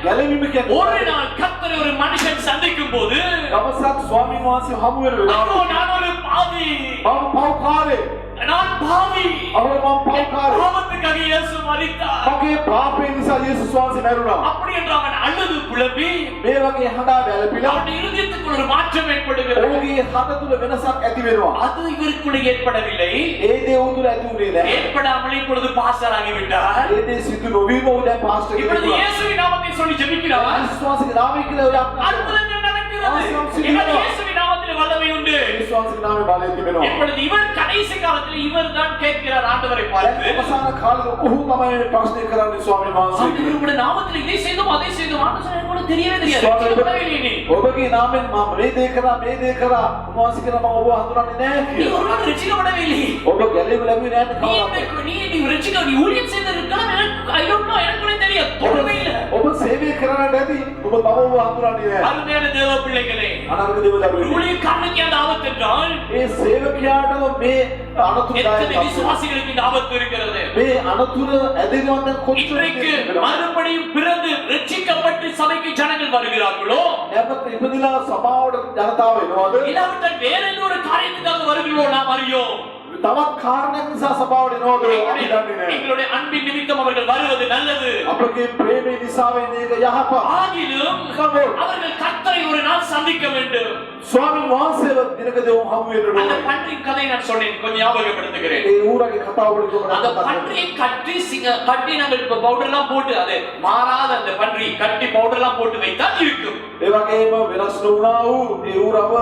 ගැලීම කියන්නේ ஒரு நாள் கர்த்தரை ஒரு மனுஷன் சந்திக்கும் போது දවසක් ස්වාමීන් වහන්සේ හමු වෙන වෙලාවට நான் ஒரு பாவி, මම පව්කාරේ நான் பாவி, මම පව්කාරේ பாவத்துக்காக இயேசு மரித்தார். මගේ පාපේ නිසා යේසුස් වහන්සේ මැරුණා. அப்படி என்று அவன் அழுது புலம்பி මේ වගේ හඬා වැළපිලා அவனுடைய இருதயத்துக்குள் ஒரு மாற்றம் ஏற்படுகிறது. ඔහුගේ හද තුල වෙනසක් ඇති වෙනවා. அது இவருக்குள்ள ஏற்படவில்லை. ඒ දේ ඔහු තුල ඇති වුණේ නැහැ. ஏற்படாமல் இப்பொழுது பாஸ்டர் ஆகிவிட்டார். ඒ දේ සිදු නොවීම ඔහු දැන් පාස්ටර් කෙනෙක් இப்பொழுது වුණා. இயேசுவின் நாமத்தை சொல்லி ஜெபிக்கிறார். යේසුස් වහන්සේගේ නාමයෙන් කියලා ඔයා அற்புதங்கள் நடக்கிறது. ஏன்னா இயேசுவின் நாமத்தில் வல்லமை உண்டு. යේසුස් වහන්සේගේ නාමයෙන් බලය තිබෙනවා. இப்பொழுது இவர் கடைசி காலத்தில் இவர் தான் கேட்கிறார் ஆண்டவரை பார்த்து, අවසාන කාලේ ඔහු තමයි ප්‍රශ්න කරන්නේ ස්වාමීන් වහන්සේ. ஆண்டவர் உடைய நாமத்தில் இதை செய்தோம் அதை செய்தோம், ஆண்டவர் எனக்கு கூட தெரியவே தெரியாது. ரட்சிக்கப்படவில்லை நீ. ඔබගේ නාමයෙන් මම මේ දේ කරා උන්වහන්සේ කියන මම ඔබ හඳුනන්නේ නැහැ நீ කියලා. ஒரு நாள் ரட்சிக்கப்படவில்லை. ඔබ ගැලීම ලැබුවේ නැහැ நீ කවදාවත්. நீ ரட்சிக்க நீ ஊழியம் செய்திருக்கலாம், ஐ டோன்ட் நோ, எனக்கு கூட தெரியாது, தொடவே இல்லை. ඔබ සේවය කරන්නට ඇති ඔබ තව ඔබ හඳුනන්නේ නැහැ. அருமையான தேவ பிள்ளைகளே, අනාගත දේව දරුවෝ. ஊழியக்காரனுக்கு அந்த ஆபத்து என்றால் ඒ සේවකයාට මේ எத்தனை අනතුරුදායක விசுவாசிகளுக்கு இந்த ஆபத்து இருக்கிறது. මේ අනතුර ඇදෙනවද இன்றைக்கு කොච්චර மறுபடியும் பிறந்து ரட்சிக்கப்பட்டு சபைக்கு ஜனங்கள் வருகிறார்களோ, නැවත ඉපදිලා සභාවට ජනතාව එනවද? இல்லாவிட்டால் வேற ஏதோ ஒரு காரியத்துக்காக வருகிறோம் நாம் அறியோம். තවත් කාරණයක් නිසා සභාවට එනවද අපි දන්නේ නැහැ. எங்களுடைய அன்பின் நிமித்தம் அவர்கள் வருவது நல்லது. අපගේ ප්‍රේමය නිසා වෙන්නේ ඒක යහපත්. ஆகிலும் அவர்கள் கர்த்தரை ஒரு நாள் சந்திக்க வேண்டும். ස්වාමීන් වහන්සේව දිනකදී හමු වෙන්න அந்த ඕනේ. பன்றியின் கதை நான் சொன்னேன், கொஞ்சம் ஞாபகப்படுத்துகிறேன். ඒ ඌරගේ කතාව වලදී அந்த பன்றியை கட்டி நாங்கள் இப்ப பவுடர் எல்லாம் போட்டு அது மாறாத அந்த பன்றி கட்டி பவுடர் எல்லாம் போட்டு வைத்தால் இருக்கும். ඒ වගේම වෙනස් නොවුණා වූ ඒ ඌරව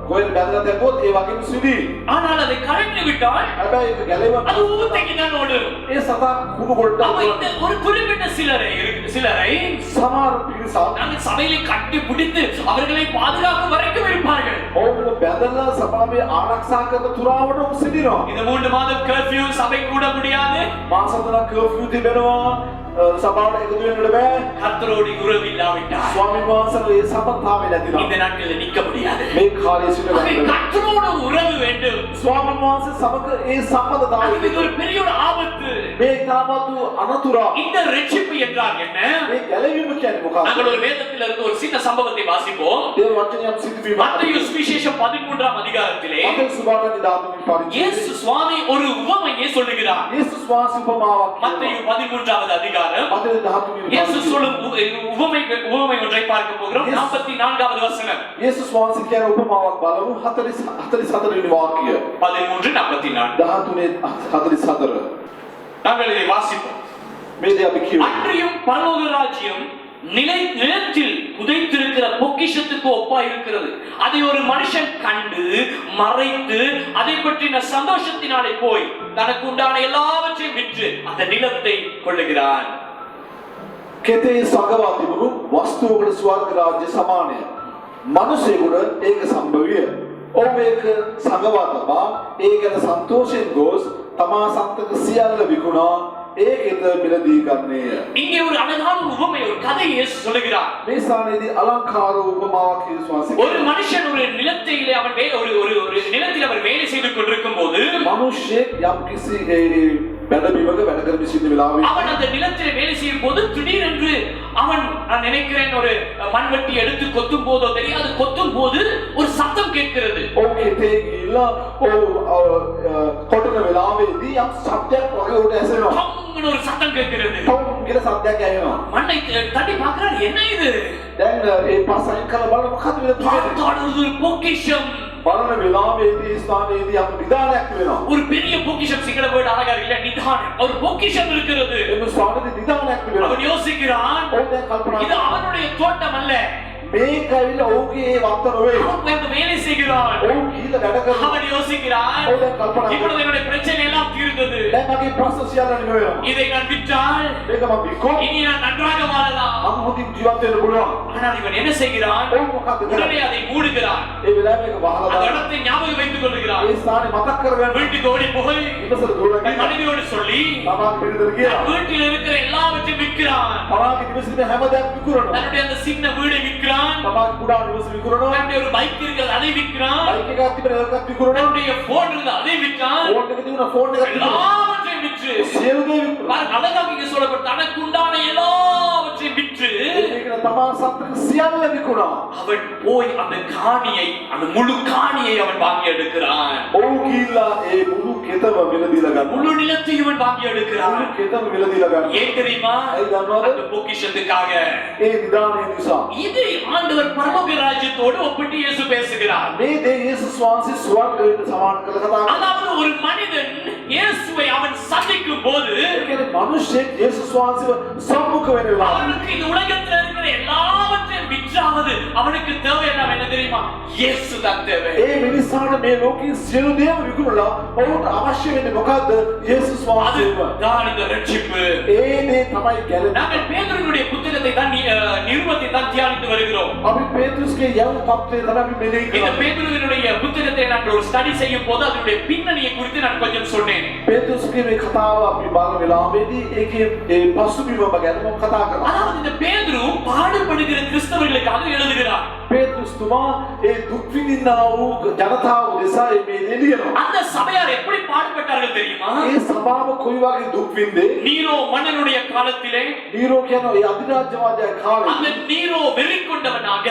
කොහෙද බැඳලා දැම්මොත් ඒ වගේම සිටි. ஆனால் அதை கழற்றி விட்டால் හැබැයි ඒක ගැලවෙන්න அது ஊத்தைக்கு தான் ஓடும். ඒ සතා කුණු ගොඩට அப்ப இந்த ஒரு குறிப்பிட்ட சிலரை සමහර පිරිසක් நாங்கள் சபையிலே கட்டி பிடித்து அவர்களை பாதுகாக்கும் வரைக்கும் இருப்பார்கள். ඔවුන් බැඳලා සභාවේ ආරක්ෂා කරන තුරාවට ඔවුන් සිටිනවා. இந்த 3 மாதம் கர்ஃபியூ சபை கூட முடியாது. මාස 3ක් කර්ෆියු තිබෙනවා. සභාවට එකතු වෙන්නට බෑ. கர்த்தரோடு உறவு இல்லாவிட்டால் ස්වාමීන් වහන්සේලා ඒ සම්පතාවේ නැතිනම් இந்த நாட்களில் நிற்க முடியாது. මේ කාලයේ සිට ஆகவே ගන්න. கர்த்தரோடு உறவு வேண்டும். ස්වාමීන් වහන්සේ සමග ඒ සම්බන්ධතාවය இது ஒரு பெரிய ஒரு ஆபத்து. මේ තාමතු අනතුරා. இந்த ரட்சிப்பு என்றால் என்ன? මේ ගැලවීම කියන්නේ මොකක්ද? நாங்கள் ஒரு வேதத்தில் இருந்து ஒரு சின்ன சம்பவத்தை வாசிப்போம். දේව වචනයක් සිදුවීමක්. மத்தேயு சுவிசேஷம் 13ஆம் அதிகாரத்திலே මතේ සුභාරණ දාතුමින් පරිච්ඡේදය. இயேசு சுவாமி ஒரு உவமையை சொல்லுகிறார். යේසුස් වහන්සේ උපමාවක් மத்தேயு 13வது அதிகாரம் මතේ දාතුමින් இயேசு சொல்லும் உவமை ஒன்றை பார்க்க போகிறோம். 44வது வசனம். යේසුස් වහන්සේ කියන උපමාවක් බලමු 44 වෙනි වාක්‍යය. 13:44. 13:44. நாங்கள் இதை வாசிப்போம். මේ දේ අපි කියමු. அன்றியும் பரலோக ராஜ்யம் நிலத்தில் புதைத்திருக்கிற பொக்கிஷத்துக்கு ஒப்பா இருக்கிறது. அதை ஒரு மனுஷன் கண்டு மறைத்து அதை பற்றின சந்தோஷத்தினாலே போய் தனக்கு உண்டான எல்லாவற்றையும் விற்று அந்த நிலத்தை கொள்ளுகிறான். කෙතේ සගවා තිබුණු වස්තුවකට ස්වර්ග රාජ්‍ය සමානය. මිනිසෙකුට ඒක සම්භවිය. ඔව් ඒක සගවා තබා ඒ ගැන සන්තෝෂයෙන් ගොස් තමා සන්තක සියල්ල විකුණා ඒකෙත මිලදී ගන්නේය. இங்கே ஒரு அழகான உவமை, ஒரு கதை இயேசு சொல்லுகிறார். මේ ස්ථානයේදී අලංකාර උපමාවක් යේසුස් වහන්සේ ஒரு மனுஷன் ஒரு நிலத்திலே அவன் ஒரு நிலத்தில் அவர் வேலை செய்து கொண்டிருக்கும் போது මිනිසෙක් යම්කිසි වැඩබිමක වැඩ කරමින් සිටින වෙලාවේ அவன் அந்த நிலத்திலே வேலை செய்யும் போது திடீரென்று அவன் நான் நினைக்கிறேன் ஒரு மண்வெட்டி எடுத்து கொத்தும் போதோ தெரியாது, கொத்தும் போது ஒரு சத்தம் கேட்கிறது. ඔව් කෙතේ ගිහිල්ලා කොටන වෙලාවේදී යම් සත්‍යයක් වගේ උඩ ඇසෙනවා. டங்குன்னு ஒரு சத்தம் கேட்கிறது. ටොම් කියලා සද්දයක් ඇහෙනවා. மண்ணை தட்டி பார்க்கிறார், என்ன இது? දැන් ඒ පස්සෙන් කල බලන මොකක්ද වෙලා තියෙන්නේ? பார்த்தால் ஒரு பொக்கிஷம். බලන වෙලාවේදී ස්ථානයේදී අප නිදානයක් වෙනවා. ஒரு பெரிய பொக்கிஷம், சிங்கள வேர்ட் அழகா இல்ல, நிதானம். ஒரு பொக்கிஷம் இருக்கிறது. එන්න ස්ථානයේදී නිදානයක් වෙනවා. அவன் யோசிக்கிறான், ඔව් දැන් කල්පනා இது அவனுடைய தோட்டம் அல்ல. මේක ඇවිල්ලා ඔහුගේ වත්ත නොවේ. அவன் வந்து வேலை செய்கிறான். ඔහු ගිහිල්ලා වැඩ කරනවා. அவன் யோசிக்கிறான், ඔව් දැන් කල්පනා இப்பொழுது என்னுடைய பிரச்சனை எல்லாம் தீர்ந்தது. දැන් මගේ ප්‍රශ්න සියල්ල නිම වෙනවා. இதை நான் விற்றால் මේක මම විකෝ இனி நான் நன்றாக வாழலாம். මම හොඳින් ජීවත් වෙන්න පුළුවන්. ஆனால் இவன் என்ன செய்கிறான்? ඔව් මොකක්ද உடனே කරන්නේ? அதை மூடுகிறான். ඒ වෙලාවේ මේක වහලා அந்த දානවා. இடத்தை ஞாபகம் வைத்துக் கொள்கிறான். ඒ ස්ථානේ මතක් කරගන්න. வீட்டுக்கு ஓடி போய் ඉවසර දුවලා தன் ගිහින් மனைவியோடு சொல்லி තමාගේ පිළිදෙල ගියා. வீட்டில் இருக்கிற எல்லாவற்றையும் விற்கிறான். තමාගේ නිවසේ හැමදේම විකුණනවා. தன்னுடைய அந்த சின்ன வீடை விற்கிறான். තමාගේ කුඩා නිවස විකුණනවා. தன்னுடைய ஒரு பைக் இருக்கிறது அதை விற்கிறான். බයික් එකක් තිබෙන ඒකත් විකුණනවා. தன்னுடைய போன் இருந்தது அதை விற்றான். ෆෝන් එක තිබුණා ෆෝන් එකක් විකුණනවා. எல்லாவற்றையும் விற்று සියලු දේ විකුණනවා. பாருங்க, அழகாக இங்கே சொல்லப்பட்ட தனக்கு உண்டான எல்லாவற்றையும் விற்று ඒකන තමා සත්‍යක සියල්ල විකුණා. அவன் போய் அந்த காணியை, அந்த முழு காணியை அவன் வாங்கி எடுக்கிறான். ඔව් ගිහිල්ලා ඒ මුළු කෙතම මිලදීලා ගන්නවා. முழு நிலத்தையும் இவன் வாங்கி எடுக்கிறான். මුළු කෙතම මිලදීලා ගන්නවා. ஏன் தெரியுமா? ඇයි දන්නවද? அந்த பொக்கிஷத்துக்காக. ඒ නිදානේ නිසා. இது ஆண்டவர் பரலோக ராஜ்யத்தோடு ஒப்பிட்டு இயேசு பேசுகிறார். මේ දේ යේසුස් වහන්සේ ස්වර්ගයට සමාන කළ කතා කරනවා. அதாவது ஒரு மனிதன் இயேசுவை அவன் சந்திக்கும் போது ඒ කියන්නේ මිනිස්සෙක් යේසුස් වහන්සේව සම්මුඛ වෙන වෙලාව. அவனுக்கு இந்த உலகத்தில் இருக்கிற எல்லாவற்றையும் விற்றாவது அவனுக்கு தேவை என்ன தெரியுமா? இயேசு தான் தேவை. ඒ මිනිස්සාට මේ ලෝකයේ සියලු දේම විකුණලා ඔවුන්ට අවශ්‍ය වෙන්නේ මොකද්ද? යේසුස් වහන්සේව. அதுதான் இந்த ரட்சிப்பு. ඒ දේ තමයි ගැලවෙන්නේ. நாங்கள் பேதுருவினுடைய புத்தகத்தை தான் நிருபத்தை தான் தியானித்து வருகிறோம். අපි පේතුස්ගේ යම් තත්ත්වය තමයි අපි මෙලෙහි இந்த කරන්නේ. பேதுருவினுடைய புத்தகத்தை நாங்கள் ஒரு ஸ்டடி செய்யும் போது அதனுடைய பின்னணியை குறித்து நான் கொஞ்சம் சொன்னேன். පේතුස්ගේ මේ කතාව අපි බලන වෙලාවේදී ඒකේ ඒ පසුබිම ගැන මම කතා කරා. அதாவது இந்த பேதுரு பாடுபடுகிற கிறிஸ்தவர்களுக்காக எழுதுகிறார். පේතුස්තුමා ඒ දුක් විඳින්නා වූ ජනතාව උදෙසා මේ ලියනවා. அந்த சபையார் எப்படி பாடுபட்டார்கள் தெரியுமா? ඒ සභාව කොයි වගේ දුක් විඳේ? நீரோ மன்னனுடைய காலத்திலே නීරෝ කියන ඒ අධිරාජ්‍යවාදය කාලේ அந்த நீரோ வெறி கொண்டவனாக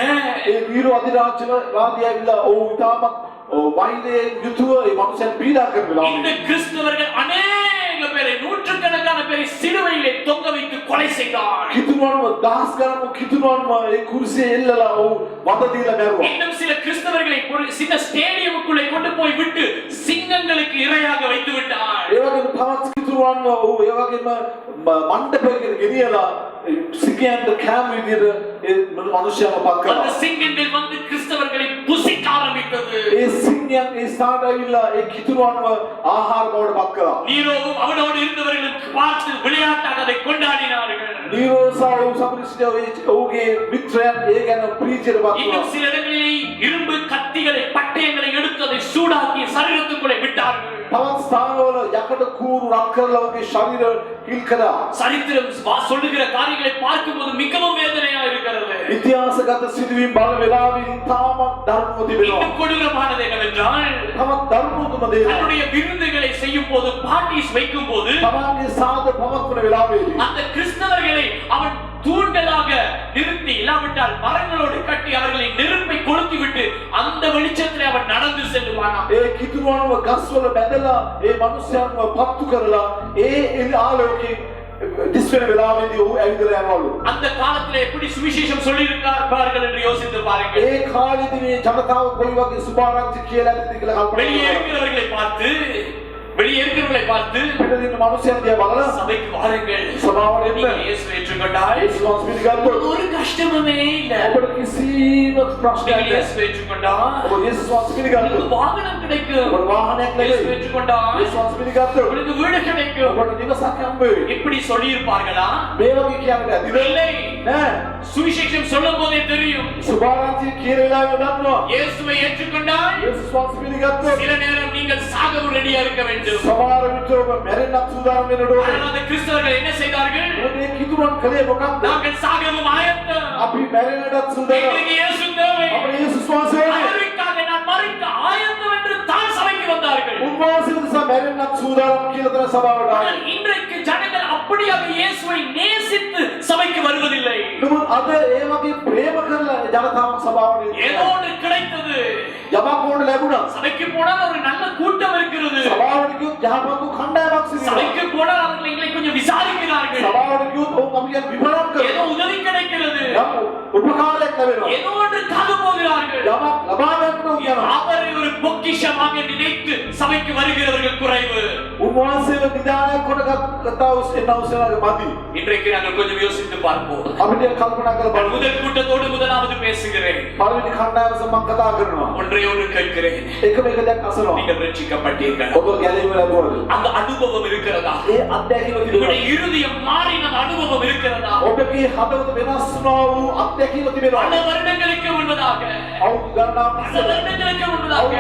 ඒ නීරෝ අධිරාජ්‍යවාදී ඇවිල්ලා ඔව් තාමත් වෛරයෙන් යුතුව ඒ මනුස්සයන් පීඩා කරන இந்த වෙලාවේ கிறிஸ்தவர்கள் அநேக பேரை நூற்றுக்கணக்கான பேரை சிலுவையிலே தொங்க வைத்து கொலை செய்தார். කිතුනුවන්ව දහස් ගණන් කිතුනුවන්ව ඒ කුරුසියේ එල්ලලා ඔව් වද දීලා මැරුවා. இன்னும் சில கிறிஸ்தவர்களை ஒரு சின்ன ஸ்டேடியமுக்குள்ளே கொண்டு போய் விட்டு சிங்கங்களுக்கு இரையாக வைத்து விட்டார். ඒ වගේම තවත් කිතුනුවන්ව ඔව් ඒ වගේම මණ්ඩපයකට ගෙනියලා සිංහයන්ට කෑම විදියට ඒ මනුෂ්‍යයන්ව පත් அந்த කළා. சிங்கங்கள் வந்து கிறிஸ்தவர்களை புசிக்க ஆரம்பித்தது. ඒ සිංහයන් ඒ ස්ථානට ඇවිල්ලා ඒ කිතුනුවන්ව ආහාර බවට පත් කළා. நீரோவும் அவனோடு இருந்தவர்களும் பார்த்து விளையாட்டாக அதை கொண்டாடினார்கள். නීරෝසා ඔව් සමරිස්ටෝ ඔහුගේ මිත්‍රයන් ඒ ගැන ප්‍රීතියට පත් இன்னும் වුණා. சில இடங்களில் இரும்பு கத்திகளை பட்டயங்களை எடுத்து அதை சூடாக்கி சரீரத்துக்குள்ளே விட்டார்கள். තවත් ස්ථානවල යකඩ කූරු රත් කරලා ඔහුගේ ශරීර හිල් කළා. சரித்திரம் சொல்லுகிற காரியங்களை பார்க்கும்போது மிகவும் வேதனையா இருக்கிறது. ඉතිහාසගත සිදුවීම් බලන වෙලාවේ තාමත් දරුණුව තිබෙනවා. இன்னும் கொடூரமானது என்னவென்றால் තවත් දරුණුවම දේ. தன்னுடைய விருந்துகளை செய்யும் போது பார்ட்டிஸ் வைக்கும் போது තමන්ගේ සාද පවත්වන වෙලාවේදී அந்த கிறிஸ்தவர்களை அவன் தூண்டலாக நிறுத்தி இல்லாவிட்டால் மரங்களோடு கட்டி அவர்களை நெருப்பை கொளுத்தி விட்டு அந்த வெளிச்சத்திலே அவன் நடந்து செல்லுவானாம். ඒ කිතුනුවන්ව ගස්වල බැඳලා ඒ මනුස්සයන්ව පත්තු කරලා ඒ ආලෝකයෙන් දිස්වෙන වෙලාවේදී ඔහු ඇවිදලා යනවලු. அந்த காலத்திலே எப்படி சுவிசேஷம் சொல்லி இருக்கார்கள் என்று யோசித்து பாருங்கள். ඒ කාලෙදී මේ ජනතාව කොයි වගේ සුභාරංචි කියලා ඇද්ද කියලා කල්පනා வெளியே කරනවා. இருக்கிறவர்களை பார்த்து පිටින් ඉන්න මනුස්සයන් දිහා බලලා சபைக்கு வாருங்கள். සභාවට එන්න. நீங்கள் இயேசுவை ஏற்றுக்கொண்டால் විශ්වාස පිළිගත්තොත් ஒரு கஷ்டமுமே இல்ல. ඔබට කිසිම ප්‍රශ්නයක් நீங்கள் නැහැ. இயேசுவை ஏற்றுக்கொண்டால் ඔබ විශ්වාස உங்களுக்கு පිළිගත්තොත් வாகனம் கிடைக்கும். ඔබට වාහනයක් இயேசுவை ලැබෙයි. ஏற்றுக்கொண்டால் විශ්වාස පිළිගත්තොත් உங்களுக்கு வீடு கிடைக்கும். ඔබට නිවසක් හම්බ වෙයි. இப்படி சொல்லி இருப்பார்களா? මේ වගේ කියන්න ඇතිද? இல்லை. නෑ. சுவிசேஷம் சொல்லும் போதே தெரியும். සුභාරංචි කියන වෙලාවෙ දන්නවා. இயேசுவை ஏற்றுக்கொண்டால் විශ්වාස පිළිගත්තොත් சில நேரம் நீங்கள் சாகவும் ரெடியா இருக்க வேண்டும். සමහර විට ඔබ මැරෙන්නත් සූදානම් වෙන්න ඕනේ. ஆனால் அந்த கிறிஸ்தவர்கள் என்ன செய்தார்கள்? මේ කිතුරුන් කලේ මොකක්ද? நாங்கள் சாகவும் ஆயத்தம். අපි මැරෙන්නටත් සූදානම්. எங்களுக்கு இயேசு தேவை. අපේ යේසුස් වහන්සේ அவருக்காக நான் மறிக்க ஆயத்தம் என்று தான் சபைக்கு வந்தார்கள். උන්වහන්සේ නිසා මැරෙන්නත් සූදානම් කියලා තමයි සභාවට ආවේ. ஆனால் இன்றைக்கு ஜனங்கள் அப்படியாக இயேசுவை நேசித்து சபைக்கு வருவதில்லை. නමුත් අද ඒ වගේ ප්‍රේම කරලා ජනතාවක් සභාවට ஏதோ එනවා. ஒன்று கிடைத்தது. යමක් ඕන ලැබුණා. சபைக்கு போனால் ஒரு நல்ல கூட்டம் இருக்கிறது. සභාවට ගියොත් යහපත් කණ්ඩායමක් සිටිනවා. சபைக்கு போனால் அவர்கள் எங்களை கொஞ்சம் விசாரிக்கிறார்கள். සභාවට ගියොත් ඔවුන් අපි ගැන විමර්ශන ஏதோ කරනවා. உதவி கிடைக்கிறது. යම් උපකාරයක් ලැබෙනවා. ஏதோ ஒன்றுக்காக போகிறார்கள். යමක් ලබා ගන්නට උන් යනවා. அவரை ஒரு பொக்கிஷமாக நினைத்து சபைக்கு வருகிறவர்கள் குறைவு. උන්වහන්සේව නිදානයක් කොටගත්තා එන්නවසලාගේ මදි. இன்றைக்கு நாங்கள் கொஞ்சம் யோசித்து பார்ப்போம். අපිට කල්පනා කරලා நான் බලමු. முதல் கூட்டத்தோடு முதலாவது பேசுகிறேன். පළවෙනි කණ්ඩායම සමන් කතා කරනවා. ஒன்றே ஒன்று கேட்கிறேன். එකම එක දෙයක් අසනවා. நீங்கள் ரட்சிக்கப்பட்டீர்கள். ඔබ ගැලවීම ලැබුවද? அந்த அனுபவம் இருக்கிறதா? ඒ අත්දැකීම உங்களுடைய තිබෙනවා. இருதயம் மாறின அனுபவம் இருக்கிறதா? ඔබගේ හදවත වෙනස් වුණා වූ අත්දැකීම பல තිබෙනවා. வருடங்களுக்கு முன்பதாக අවුරුදු ගණනාවක් பல ඉස්සර வருடங்களுக்கு முன்பதாக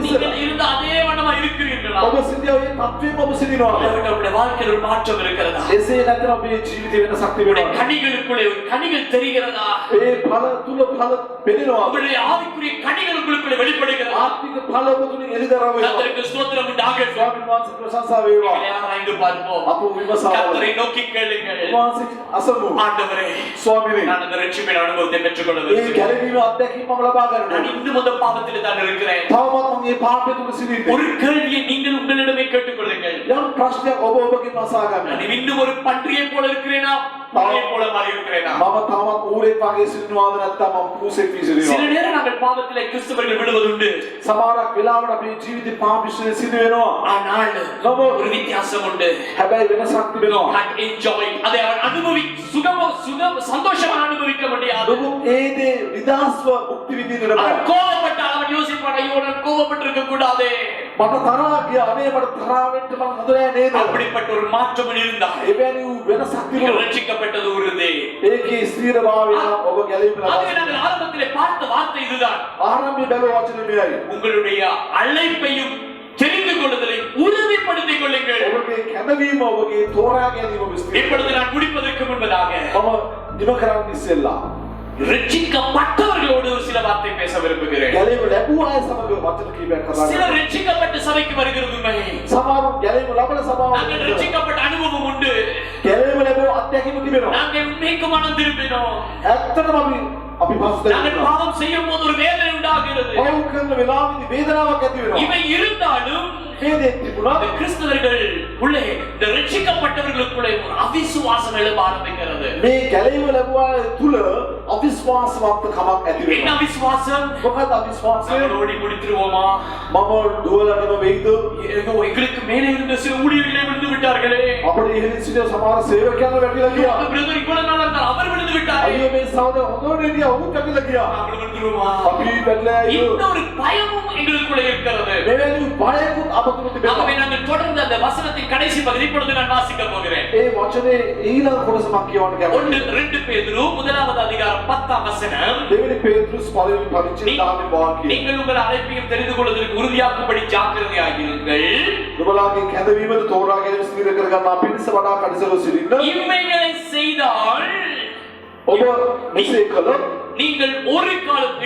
நீங்கள் இருந்த அதே வண்ணமா இருக்கிறீர்களா? ඔබ සිටිය ඔය තත්ත්වයෙන්ම ඔබ සිටිනවා. உங்களுடைய வாழ்க்கையில் ஒரு மாற்றம் இருக்கிறதா? එසේ නැත්නම් ඔබේ ජීවිතේ වෙනසක් உங்களுடைய තිබෙනවා. கனிகளுக்குள்ளே ஒரு கனிகள் தெரிகிறதா? ඒ ඵල තුල ඵල පෙනෙනවා. உங்களுடைய ஆவிக்குரிய கனிகள் உங்களுக்குள்ளே வெளிப்படுகிறதா? ආත්මික ඵල ඔබ තුලින් එළිදරව් වෙනවා. கர்த்தருக்கு ஸ்தோத்திரம் உண்டாகட்டும். ස්වාමීන් වහන්සේ ප්‍රශංසා වේවා. இதை ஆராய்ந்து பார்ப்போம். අප විමසා கர்த்தரை நோக்கி கேளுங்கள். වහන්සේ අසමු. ஆண்டவரே, ස්වාමීනි நான் அந்த ரட்சிப்பின் அனுபவத்தை பெற்றுக்கொள்ள මේ விரும்புகிறேன். ගැලවීම අත්දැකීම මම ලබා நான் ගන්නවා. இன்னும் அந்த பாவத்தில் தான் இருக்கிறேன். තවමත් මම මේ පාපය තුල සිටින්නේ. ஒரு கேள்வியை நீங்கள் உங்களிடமே கேட்டுக்கொள்ளுங்கள். යම් ප්‍රශ්නයක් ඔබ ඔබගෙන් අසා ගන්න. நான் இன்னும் ஒரு பன்றியை போல இருக்கிறேனா? பாவை போல மாறி இருக்கிறேனா? මම තාමත් ඌරෙක් වගේ සිටිනවාද නැත්නම් මම පුරුෂෙක් වී சில සිටිනවද? நேரம் நாங்கள் பாவத்திலே கிறிஸ்தவர்கள் விழுவதுண்டு. සමහරක් වෙලාවට අපේ ජීවිතේ පාපිෂ්ඨය සිදු වෙනවා. ஆனால் නමුත් ஒரு வித்தியாசம் உண்டு. හැබැයි වෙනසක් තිබෙනවා. Can't enjoy it. அதை அவன் சந்தோஷமா அனுபவிக்க முடியாது. නමුත් ඒ දේ විදාස්ව මුක්ති විඳින්නට அவன் බෑ. கோபப்பட்டால் அவன் யோசிப்பான், ஐயோ நான் கோபப்பட்டிருக்க கூடாதே. මට තරහා ගියා. අනේ මට තරහා වෙන්න මම හොඳ නෑ නේද? அப்படிப்பட்ட ஒரு மாற்றம் இருந்தால் එවැනි වූ වෙනසක් நீங்கள் තිබුණා. ரட்சிக்கப்பட்டது உறுதி. ඒකේ ස්ථිරභාවය නම් ඔබ ගැලවීම ஆகவே ලබා நாங்கள் ஆரம்பத்திலே பார்த்த வார்த்தை இதுதான். ආරම්භයේ බැලුව වචනේ මෙයයි. உங்களுடைய அழைப்பையும் தெரிந்து கொள்ளுதலை உறுதிப்படுத்திக் கொள்ளுங்கள். ඔබගේ කැඳවීම ඔබගේ තෝරා ගැනීම විශ්වාසය. இப்பொழுது நான் முடிப்பதற்கு முன்பதாக මම නිම කරන්න ඉස්සෙල්ලා ரட்சிக்கப்பட்டவர்களோடு ஒரு சில வார்த்தை பேச விரும்புகிறேன். ගැලීම ලැබුව අය සමග වචන කීපයක් කතා சிலர் කරනවා. ரட்சிக்கப்பட்டு சபைக்கு வருகிறது உண்மை. සමහරු ගැලීම ලබන සභාව நாங்கள் ரட்சிக்கப்பட்ட அனுபவம் உண்டு. ගැලීම ලැබුව අත්දැකීම තිබෙනවා. நாங்கள் உண்மைக்கு மனம் திரும்பினோம். ඇත්තටම අපි පසුතැවෙනවා. நாங்கள் பாவம் செய்யும் போது ஒரு வேதனை உண்டாகிறது. පව් කරන වෙලාවෙදි වේදනාවක් ඇති වෙනවා. இவை இருந்தாலும் වේදෙත් තිබුණා. இந்த கிறிஸ்தவர்கள் உள்ளே இந்த ரட்சிக்கப்பட்டவர்களுக்குள்ளே ஒரு அவிசுவாசம் எழும்ப ஆரம்பிக்கிறது. මේ ගැලීම ලැබුව අය තුල අවිශ්වාසවන්තකමක් ඇති என்ன වෙනවා. அவிசுவாசம்? මොකද අවිශ්වාසය? நாங்கள் ஓடி முடித்துருவோமா? මම දුවලටම වෙයිද? ஏதோ எங்களுக்கு மேலே இருந்த சில ஊழியர்களே விழுந்து விட்டார்களே. අපේ ඉහළින් සිටින සමහර සේවකයන් වැටිලා ගියා. அந்த பிரதர் இவ்வளவு நாள் இருந்தார், அவர் விழுந்து விட்டார். අයියෝ මේ සහෝදර හොඳට හිටියා ඔහු වැටිලා ගියා. நாங்கள் விழுந்துருவோமா? අපි වැටලා இந்த ஒரு பயமும் எங்களுக்குள்ளே இருக்கிறது. මෙවැනි බයකුත් අප තුල තිබෙනවා. ஆகவே நாங்கள் தொடர்ந்து அந்த வசனத்தின் கடைசி பகுதி இப்பொழுது நான் வாசிக்க போகிறேன். ඒ වචනේ ඊළඟ කොටස මම කියවන්න කැමතියි. 2 பேதுரு முதலாவது அதிகாரம் 10ஆம் வசனம். දෙවෙනි පේත්‍රුස් පළවෙනි පරිච්ඡේදය 10 වාක්‍යය. நீங்கள் உங்கள் அழைப்பையும் தெரிந்து கொள்வதற்கு உறுதியாக்கும்படி ஜாக்கிரதையாயிருங்கள். ඔබලාගේ කැඳවීමද තෝරා ගැනීම ස්ථිර කර ගන්නා පිණිස වඩා කඩසලෝ සිටින්න. இவைகளை செய்தால் ඔබ මෙසේ කළොත් நீங்கள் ஒரு காலம்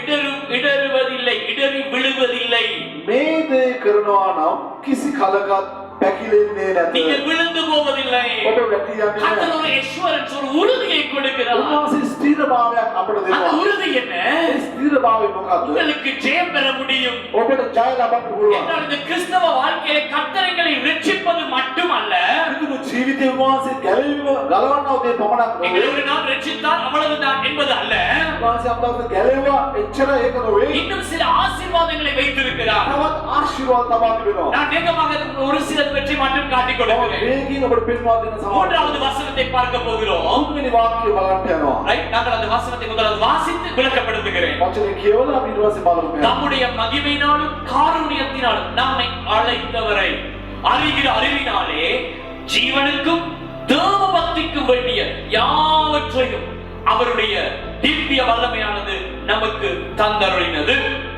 இடறுவதில்லை, இடறி விழுவதில்லை. මේ දේ කරනවා නම් කිසි කලකත් පැකිලෙන්නේ නැත. நீங்கள் விழுந்து போவதில்லை. ඔබ වැටී යන්නේ නැහැ. கர்த்தர் ஒரு assurance, ஒரு உறுதியை கொடுக்கிறார். උන්වහන්සේ ස්ථිරභාවයක් අපට அந்த දෙනවා. உறுதி என்ன? ඒ ස්ථිරභාවය මොකක්ද? உங்களுக்கு ஜெயம் பெற முடியும். ඔබට ජය ලබන්න පුළුවන්. என்றால் இந்த கிறிஸ்தவ வாழ்க்கையில கர்த்தரைகளை ரட்சிப்பது மட்டுமல்ல, පිටුදු ජීවිතේ උන්වහන්සේ ගැලවීම ගලවන්නව දේ පමණක් நீங்கள் නෙවෙයි. ஒரு நாள் ரட்சித்தால் அவ்வளவுதான் என்பது அல்ல. උන්වහන්සේ අපට ගැලවුවා එච්චර ඒක නෙවෙයි. இன்னும் சில ஆசீர்வாதங்களை வைத்திருக்கிறார். තවත් ආශිර්වාද තබා තිබෙනවා. நான் வேகமாக ஒரு சில வெற்றி மட்டும் காட்டிக் கொடுக்கிறேன். මේකින් ඔබට පෙන්වා දෙන සමාන. மூன்றாவது வசனத்தை பார்க்க போகிறோம். තුන්වෙනි වාක්‍යය බලන්න යනවා. ரைட், நாங்கள் அந்த வசனத்தை முதலாவது வாசித்து விளக்கப்படுத்துகிறேன். වචනේ කියවලා අපි ඊට පස්සේ බලමු. தம்முடைய மகிமையினாலும் காருண்யத்தினாலும் நம்மை அழைத்தவரை அறிகிற அறிவினாலே ஜீவனுக்கும் தேவ பக்திக்கும் வேண்டிய யாவற்றையும் அவருடைய திவ்ய வல்லமையானது நமக்கு தந்தருளினது.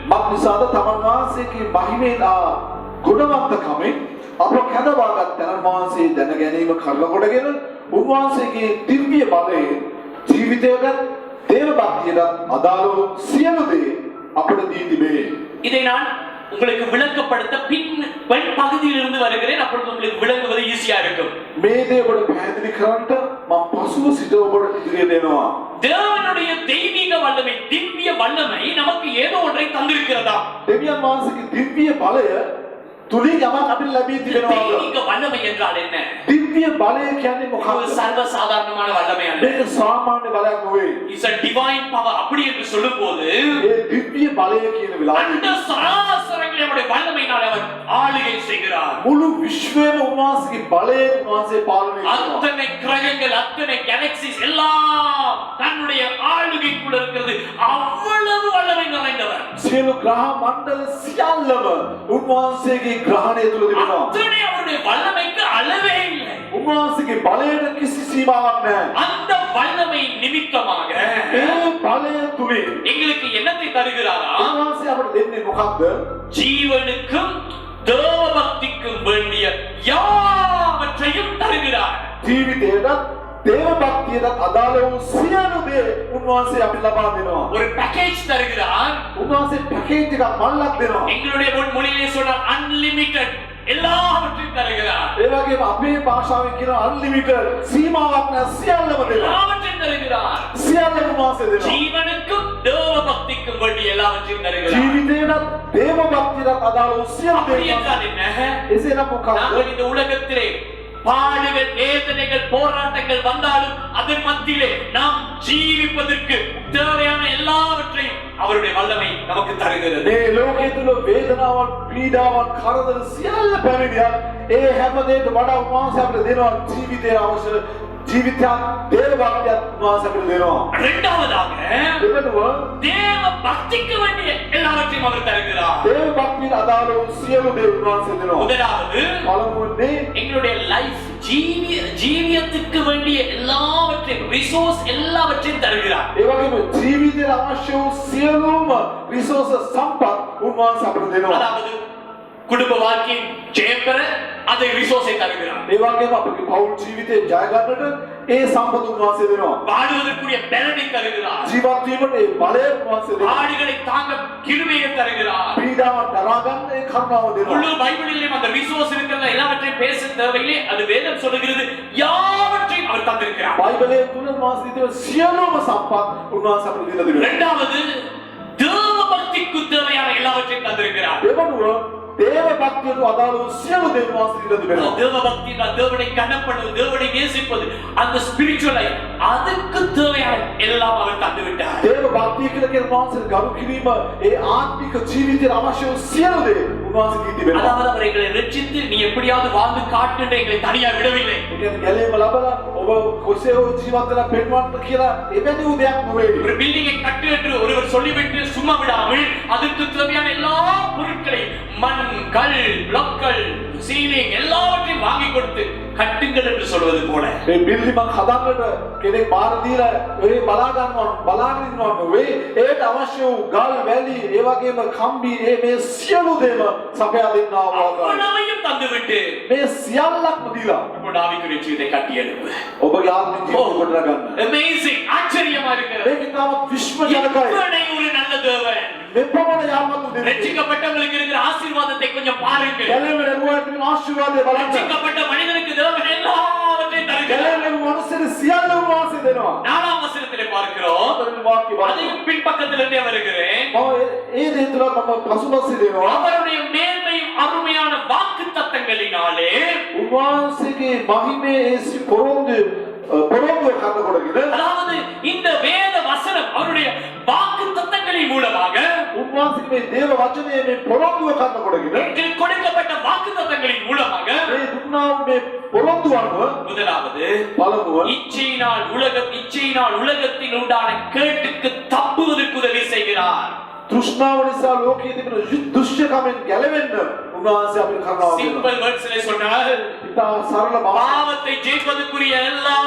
මක් නිසාද තමන් වහන්සේගේ මහිමේ ගුණවන්තකමෙන් අප කැඳවාගත් තැනන් වහන්සේ දැන ගැනීම කරන කොටගෙන උන්වහන්සේගේ දිව්‍ය බලයෙන් ජීවිතයට දේව භක්තියට අදාළ සියලු දේ අපට දී තිබේ. இதை நான் உங்களுக்கு விளக்கப்படுத்த பின் பகுதியிலிருந்து வருகிறேன். அப்பொழுது உங்களுக்கு விளங்குவது ஈஸியா இருக்கும். මේ දේ ඔබට පැහැදිලි කරන්න මම පසුව සිට ඔබට ඉදිරියට එනවා. தேவனுடைய தெய்வீக வல்லமை, திவ்ய வல்லமை நமக்கு ஏதோ ஒன்றை தந்திருக்கிறதா? දෙවියන් වහන්සේගේ දිව්‍ය බලය තුලින් යමක් අපිට ලැබී තිබෙනවා. தெய்வீக வல்லமை என்றால் என்ன? දිව්‍ය බලය කියන්නේ ஒரு මොකක්ද? சர்வ சாதாரணமான வல்லமை அல்ல. මේක සාමාන්‍ය බලයක් නෙවෙයි. It's a divine power. அப்படி என்று சொல்லும்போது මේ දිව්‍ය බලය කියන වෙලාවේ அந்த சராசரங்களை அவருடைய வல்லமையினால் அவர் ஆளுகை செய்கிறார். මුළු විශ්වයම උන්වහන්සේගේ බලයෙන් උන්වහන්සේ පාලනය කරනවා. அத்தனை கிரகங்கள், அத்தனை கேலக்சிஸ் எல்லாம் தன்னுடைய ஆளுகைக்குள்ள இருக்கிறது. அவ்வளவு வல்லமை நிறைந்தவர். සියලු ග්‍රහ මණ්ඩල සියල්ලම උන්වහන්සේගේ ග්‍රහණය තුල තිබෙනවා. அத்தனை அவருடைய வல்லமைக்கு அளவே இல்லை. උන්වහන්සේගේ බලයට කිසි සීමාවක් නැහැ. அந்த வல்லமை நிமித்தமாக ඒ බලය තුලින් எங்களுக்கு என்னத்தை தருகிறாரா? උන්වහන්සේ අපට දෙන්නේ මොකක්ද? ஜீவனுக்கும் தேவ பக்திக்கும் வேண்டிய யாவற்றையும் தருகிறார். ජීවිතයටත් දේව භක්තියටත් අදාළ වූ සියලු දේ උන්වහන්සේ අපිට ලබා දෙනවා. ஒரு பேக்கேஜ் தருகிறார். උන්වහන්සේ පැකේජ් එකක් මල්ලක් දෙනවා. எங்களுடைய மொழியிலே சொன்னால் அன்லிமிட்டெட் எல்லாவற்றையும் தருகிறார். ඒ වගේම අපේ භාෂාවෙන් කියන අන්ලිමිටඩ් සීමාවක් නැහැ සියල්ලම දෙනවා. எல்லாவற்றையும் தருகிறார். සියල්ලම උන්වහන්සේ දෙනවා. ஜீவனுக்கும் தேவ பக்திக்கும் வேண்டிய எல்லாவற்றையும் தருகிறார். ජීවිතේට දේව භක්තියට අදාළ වූ සියලු அப்படி දේ. என்றால் என்ன? එසේනම් මොකක්ද? நாங்கள் இந்த உலகத்திலே பாடுகள், வேதனைகள், போராட்டங்கள் வந்தாலும் அதன் மத்தியிலே நாம் ஜீவிப்பதற்கு தேவையான எல்லாவற்றையும் அவருடைய வல்லமை நமக்கு தருகிறது. මේ ලෝකයේ තුල වේදනාවන්, පීඩාවන්, කරදර සියල්ල පැමිණියත් ඒ හැම දෙයකට වඩා උන්වහන්සේ අපිට දෙනවා ජීවිතයේ අවශ්‍ය ජීවිතයක් දේව භක්තියක් උන්වහන්සේ අපිට දෙනවා. இரண்டாவதாக දෙවනුව தேவ பக்திக்கு வேண்டிய எல்லாவற்றையும் அவர் தருகிறார். දේව භක්තියට අදාළ වූ සියලු දේ උන්වහන්සේ දෙනවා. முதலாவது පළමුවෙන්නේ எங்களுடைய லைஃப் ஜீவியத்துக்கு வேண்டிய எல்லாவற்றையும் ரிசோர்ஸ் எல்லாவற்றையும் தருகிறார். ඒ වගේම ජීවිතයට අවශ්‍ය වූ සියලුම රිසෝසස් සම්පත් උන්වහන්සේ අපිට දෙනවා. அதாவது குடும்ப வாழ்க்கையின் ஜெயம் பெற அதை ரிசோர்ஸை தருகிறார். ඒ වගේම අපගේ පෞල් ජීවිතේ ජය ගන්නට ඒ සම්පත උන්වහන්සේ දෙනවා. வாழுவதற்குரிய பலனை தருகிறார். ජීවත් වීමට කිරීමට ඒ බලය උන්වහන්සේ දෙනවා. ஆடுகளை தாங்க கிருபையை தருகிறார். පීඩාව දරා ගන්න ඒ කරුණාව දෙනවා. முழு பைபிளிலும் அந்த ரிசோர்ஸ் இருக்கிற எல்லாவற்றையும் பேச தேவையில்லை. அது வேதம் சொல்லுகிறது யாவற்றையும் அவர் தந்திருக்கிறார். බයිබලයේ තුල උන්වහන්සේ දෙන සියලුම සම්පත් උන්වහන්සේ අපිට දීලා තිබෙනවා. இரண்டாவது தேவ பக்திக்கு தேவையான எல்லாவற்றையும் தந்திருக்கிறார். දෙවනුව දේව භක්තියට අදාළ වූ සියලු දේ උන්වහන්සේ දීලා තිබෙනවා. தேவ பக்தி தேவனை கனப்படுவது, தேவனை நேசிப்பது, அந்த ஸ்பிரிச்சுவல் லைஃப் அதுக்கு தேவையான எல்லாம் அவர் தந்து விட்டார். දේව භක්තිය කියලා කියන උන්වහන්සේ ගරු කිරීම ඒ ආත්මික ජීවිතයට අවශ්‍ය වූ සියලු දේ උන්වහන්සේ දී තිබෙනවා. அதாவது அவர் எங்களை ரட்சித்து நீ எப்படியாவது வாழ்ந்து காட்டுன்ற எங்களை தனியா விடவில்லை. ඒ කියන්නේ ගැලේම ලබලා ඔබ කොසේ හෝ ජීවත් වෙලා පෙන්වන්න කියලා එවැනි වූ දෙයක් නෙවෙයි. ஒரு பில்டிங்கை கட்டு என்று ஒருவர் சொல்லிவிட்டு சும்மா விடாமல் அதற்கு தேவையான எல்லா பொருட்களையும் மண், கல், பிளாக்கள், சீலிங் எல்லாவற்றையும் வாங்கி கொடுத்து கட்டுங்கள் என்று சொல்வது போல මේ බිල්ඩිමක් හදන්නට කෙනෙක් බාර දීලා ඒ බලාගෙන ඉන්නවා නෙවෙයි. ඒට අවශ්‍ය වූ ගල්, වැලි, ඒ වගේම කම්බි මේ සියලු දේම සපයා දෙන්නා වූ அவ்வளவையும் தந்துவிட்டு මේ සියල්ලක්ම දීලා உன்னோட ஆவிக்குரிய ජීවිතத்தை கட்டி எழுப்பு. ඔබගේ ආත්මික ජීවිතය කොට ගන්න. Amazing, ஆச்சரியமா இருக்கிறது. මේක තාමත් විශ්වජනකයි. இவ்வளவு ஒரு நல்ல தேவன். මෙපමණ යාමතු දෙන්නේ. ரட்சிக்கப்பட்டவங்களுக்கு இருக்கிற ஆசீர்வாதத்தை கொஞ்சம் பாருங்கள். ගැලේම ලැබුවාට තියෙන ආශිර්වාදය බලන්න. ரட்சிக்கப்பட்ட மனிதனுக்கு தேவன் எல்லாவற்றையும் தருகிறார். ගැලේම ලැබු මනුස්සයෙක් සියල්ලම උන්වහන්සේ දෙනවා. 4ஆம் வசனத்திலே பார்க்கிறோம். අතරින් වාක්‍ය බලන්න. அதையும் பின்பக்கத்திலிருந்தே வருகிறேன். මම ඒ දේ තුල මම පසුපස්සේ දෙනවා. அவருடைய மேன்மையும் அருமையான வாக்கு தத்தங்களினாலே උන්වහන්සේගේ මහිමේ ඒ පොරොන්දුව කන්න කොටගෙන அதாவது இந்த வேத வசனம் அவருடைய வாக்கு தத்தங்களின் மூலமாக උන්වහන්සේගේ මේ දේව වචනේ මේ පොරොන්දුව කන්න කොටගෙන எங்களுக்கு கொடுக்கப்பட்ட வாக்கு தத்தங்களின் மூலமாக මේ දුන්නා වූ මේ පොරොන්දුව අනුව முதலாவது පළමුව இச்சையினால் உலகத்தில் உண்டான கேட்டுக்கு தப்புவதற்கு உதவி செய்கிறார். තෘෂ්ණාව නිසා ලෝකයේ තිබෙන දුෂ්ටකමෙන් ගැලවෙන්න උන්වහන්සේ අපිට කරනවා. சிம்பிள் வேர்ட்ஸ்ல சொன்னால் ඉතා සරල பாவத்தை ஜெயிப்பதற்குரிய எல்லா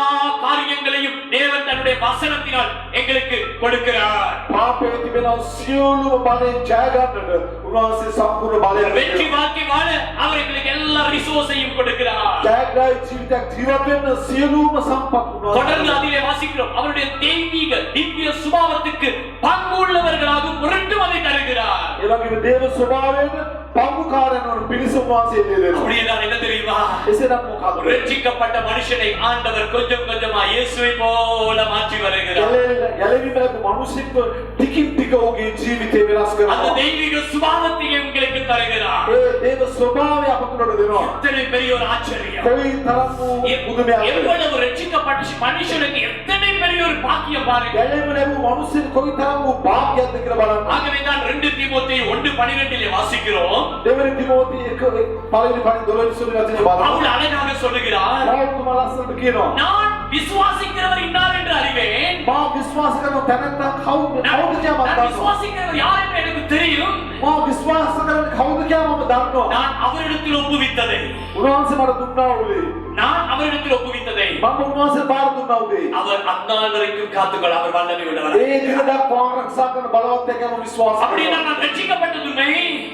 காரியங்களையும் தேவன் தன்னுடைய வசனத்தினால் எங்களுக்கு கொடுக்கிறார். පාපයේ තිබෙන සියලුම බලෙන් ජය ගන්නට උන්වහන්සේ සම්පූර්ණ බලය வெற்றி வாழ்க்கை வாழ அவர் எங்களுக்கு எல்லா ரிசோர்ஸையும் கொடுக்கிறார். ජයග්‍රහී ජීවිතයක් ජීවත් වෙන්න සියලුම සම්පත් தொடர்ந்து උන්වහන්සේ அதிலே வாசிக்கிறோம். அவருடைய தெய்வீக திவ்ய சுபாவத்துக்கு பங்குள்ளவர்களாக பொருட்டும் அதை தருகிறார். ඒ වගේම දේව ස්වභාවයෙන් පංගුකාරයන් වන පිරිස උන්වහන්සේ දෙනවා. அப்படியேதான் என்ன தெரியுமா? එසේනම් මොකක්ද? ரட்சிக்கப்பட்ட மனுஷனை ஆண்டவர் கொஞ்சம் கொஞ்சமா இயேசுவை போல மாற்றி வருகிறார். ගැලවීම ලැබු මිනිසෙක්ව ටිකින් ටික ඔහුගේ ජීවිතේ වෙනස් அந்த කරනවා. தெய்வீக சுபாவத்தை உங்களுக்கு தருகிறார். ඒ දේව ස්වභාවය අප තුළට දෙනවා. எத்தனை பெரிய ஒரு ஆச்சரியம். කොයි තරම් වූ පුදුමයක්ද? எவ்வளவு ரட்சிக்கப்பட்ட மனுஷனுக்கு எத்தனை பெரிய ஒரு பாக்கியம் பாருங்க. ගැලවීම ලැබු මිනිසෙක් කොයි තරම් වූ භාග්‍යයක්ද කියලා බලන්න. ஆகவே தான் 2 தீமோத்தேயு 1:12 வாசிக்கிறோம். දෙවනි තිමෝති 1:12 වචනේ බලන්න. பவுல் அழகாக சொல்லுகிறார். පෞල් ලස්සනට කියනවා. நான் விசுவாசிக்கிறவர் இன்னார் என்று அறிவேன். මා විශ්වාස කරන තැනැත්තා කවුද කියලා මම நான் දන්නවා. விசுவாசிக்கிறவர் யார் என்று எனக்கு தெரியும். මා විශ්වාස කරන කවුද කියලා මම දන්නවා. நான் அவரிடத்தில் ஒப்புவித்ததை උන්වහන්සේ මට දුන්නා උලේ. நான் அவரிடத்தில் ஒப்புவித்ததை මම උන්වහන්සේ බාර දුන්නා උදේ. அவர் அந்நாள் வரைக்கும் காத்துக்கொள்ள அவர் வல்லமை உள்ளவர். ඒ දින දක්වා ආරක්ෂා කරන බලවත් එක්කම විශ්වාස அப்படியே කරනවා. நான் ரட்சிக்கப்பட்டது உண்மை.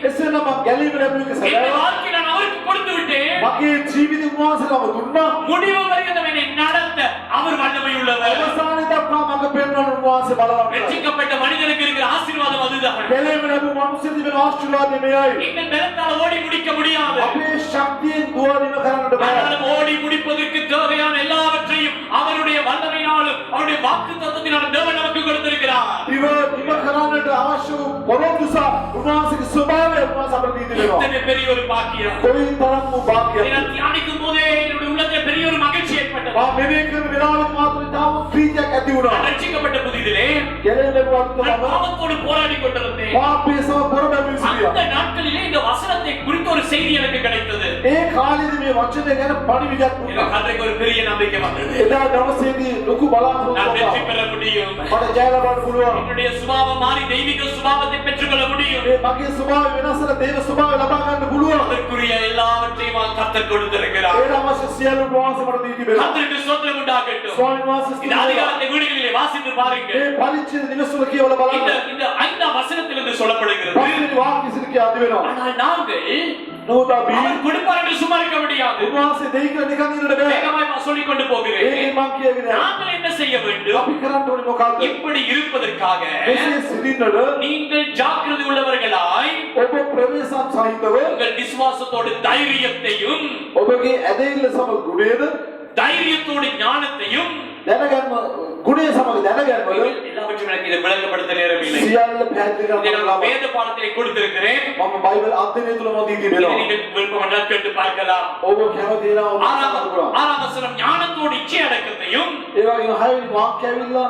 එසේනම් මම ගැලීම ලැබුවේ இந்த සැබෑව. வாழ்க்கை நான் அவருக்கு கொடுத்து விட்டேன். මගේ ජීවිතය උන්වහන්සේටම දුන්නා. முடிவு வரைக்கும் என்னை நடத்த அவர் வல்லமை உள்ளவர். අවසානයේ දක්වා මඟ පෙන්වන උන්වහන්සේ බලවත්. ரட்சிக்கப்பட்ட மனிதனுக்கு இருக்கிற ஆசீர்வாதம் அதுதான். ගැලීම ලැබු මිනිස්සුන්ට තිබෙන ආශිර්වාදය මෙයයි. இந்த பலத்தால ஓடி முடிக்க முடியாது. අපේ ශක්තියෙන් දුවනිම කරන්නට බෑ. ஆனாலும் ஓடி முடிப்பதற்கு தேவையான எல்லாவற்றையும் அவருடைய வல்லமையினாலும் அவருடைய வாக்குத்தத்தத்தினாலும் தேவன் நமக்கு கொடுத்திருக்கிறார். ඉව කරන්නට අවශ්‍ය වූ පොරොන්දු සහ උන්වහන්සේගේ ස්වභාවය උන්වහන්සේ අපට දී තිබෙනවා. எத்தனை பெரிய ஒரு பாக்கியம். කොයි තරම් වූ භාග්‍යයක්ද? நான் தியானிக்கும் போதே என்னுடைய உள்ளத்தில் பெரிய ஒரு மகிழ்ச்சி ஏற்பட்டது. මා මෙවැනි කරන වෙලාවට මාත්‍රේ තාම ප්‍රීතියක් ඇති වුණා. நான் ரட்சிக்கப்பட்ட புதிதிலே ගැලීම ලැබුවත් நான் මම பாவத்தோடு போராடி கொண்டிருந்தேன். පාපයේ සම පොරබැඳී සිටියා. அந்த நாட்களிலே இந்த வசனத்தை குறித்த ஒரு செய்தி எனக்கு கிடைத்தது. ඒ කාලේදී මේ වචනය ගැන පණිවිඩයක් දුන්නා. எனக்கு அன்றைக்கு ஒரு பெரிய நம்பிக்கை வந்தது. එදා දවසේදී ලොකු நான் බලාපොරොත්තුවක් வெற்றி ආවා. பெற முடியும். මට ජය ලබන්න පුළුවන්. என்னுடைய சுபாவம் மாறி தெய்வீக சுபாவத்தை பெற்றுக்கொள்ள முடியும். මේ මගේ ස්වභාවය වෙනස් කරලා දේව ස්වභාවය ලබා ගන්න පුළුවන්. அதற்குரிய எல்லாவற்றையும் கர்த்தர் கொடுத்திருக்கிறார். ඒට අවශ්‍ය සියලු උන්වහන්සේ මට දී තිබෙනවා. கர்த்தருக்கு ஸ்தோத்திரம் உண்டாகட்டும். ස්වාමීන් වහන්සේ இந்த அதிகாரத்தை வீடுகளிலே வாசித்து பாருங்க. මේ පරිච්ඡේද නිවසුල කියවලා இந்த බලන්න. இந்த 5ஆம் வசனத்திலிருந்து சொல்லப்படுகிறது. පස්වෙනි වාක්‍ය සිට කියද්දි වෙනවා. ஆனால் நாங்கள் නෝදා බී அவர் கொடுப்பார் என்று சும்மா இருக்க முடியாது. උන්වහන්සේ දෙයි කියලා නිකන් ඉන්නට බෑ. வேகமாய் நான் சொல்லிக் கொண்டு போகிறேன். ඒකෙන් මං කියගෙන යනවා. நாங்கள் என்ன செய்ய வேண்டும்? අපි කරන්න ඕනේ මොකක්ද? இப்படி இருப்பதற்காக මෙසේ සිටින්නට நீங்கள் ஜாக்கிரதை உள்ளவர்களாய் ඔබ ප්‍රවේශම් සහිතව உங்கள் விசுவாசத்தோடு தைரியத்தையும் ඔබගේ ඇදහිල්ල සමග ගුණයද தைரியத்தோடு ஞானத்தையும் දැනගන්න ගුණය සමග දැනගන්නවල எல்லாவற்றையும் எனக்கு இதை விளங்கப்படுத்த நேரம் இல்லை. සියල්ල පැහැදිලි இதை කරන්න நான் வேத பாடத்திலே கொடுத்திருக்கிறேன். මම බයිබල් අධ්‍යයනය තුල මොකද இதை කියනවා நீங்கள் விருப்பம் கேட்டு பார்க்கலாம். ඔබ කැමති නම් ඔබ ஆறாம் කරන්න පුළුවන්. ஆறாம் வசனம் ஞானத்தோடு இச்சை அடக்கத்தையும் ඒ වගේම හයවෙනි වාක්‍යය ඇවිල්ලා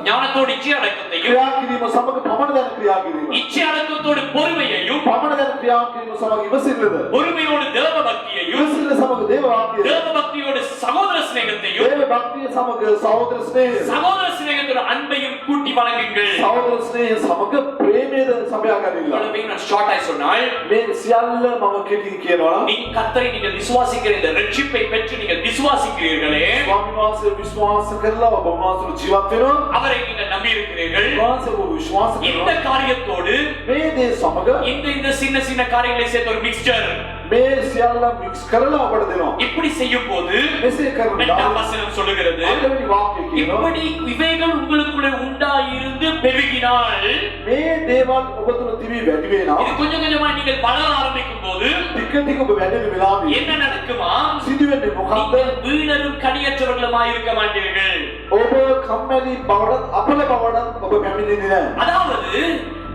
ஞானத்தோடு இச்சை அடக்கத்தையும் ක්‍රියා කිරීම සමග පමණ දැන ක්‍රියා කිරීම. இச்சை அடக்கத்தோடு பொறுமையையும் පමණ දැන ක්‍රියා කිරීම සමග ඉවසිල්ලද பொறுமையோடு தேவ பக்தியையும் ඉවසිල්ල සමග දේව වාක්‍යය தேவ பக்தியோடு சகோதர சிநேகத்தையும் දේව භක්තිය සමග සහෝදර ස්නේහය சகோதர சிநேகத்தோட அன்பையும் கூட்டி வழங்குங்கள். සහෝදර ස්නේහය සමග ප්‍රේමයද සපයා ගනින්න. இவ்வளவையும் நான் ஷார்ட்டாய் சொன்னால் මේ සියල්ල මම කෙටි කියනවා නම් நீ கர்த்தரை நீங்கள் விசுவாசிக்கிற இந்த ரட்சிப்பை பெற்று நீங்கள் விசுவாசிக்கிறீர்களே, ස්වාමීන් වහන්සේ විශ්වාස කරලා ඔබ වහන්සේට ජීවත් වෙනවා. அவரை நீங்கள் நம்பி இருக்கிறீர்கள். වහන්සේ ඔබ විශ්වාස இந்த කරනවා. காரியத்தோடு මේ දේ සමග இந்த சின்ன சின்ன காரியங்களை சேர்த்து ஒரு மிக்ஸ்சர் මේ සියල්ල මික්ස් කරලා ඔබට දෙනවා. இப்படி செய்யும் போது මෙසේ කරනවා. 2ஆம் வசனம் சொல்லுகிறது, අන්තිමේ වාක්‍යය කියනවා இப்படி இவைகள் உங்களுக்குள்ளே உண்டாயிருந்து பெருகினால், මේ දේවල් ඔබ තුල තිබී වැඩි වෙනවා. இது கொஞ்சம் கொஞ்சமா நீங்கள் வளர ஆரம்பிக்கும் போது ටික ටික ඔබ වැඩි වෙලාවදී என்ன நடக்குமா? සිදු වෙන්නේ මොකක්ද? நீங்கள் வீணரும் கனியற்றவர்களுமாய் இருக்க மாட்டீர்கள். ඔබ කම්මැලි බවට අපල බවට ඔබ පැමිණෙන්නේ නැහැ. அதாவது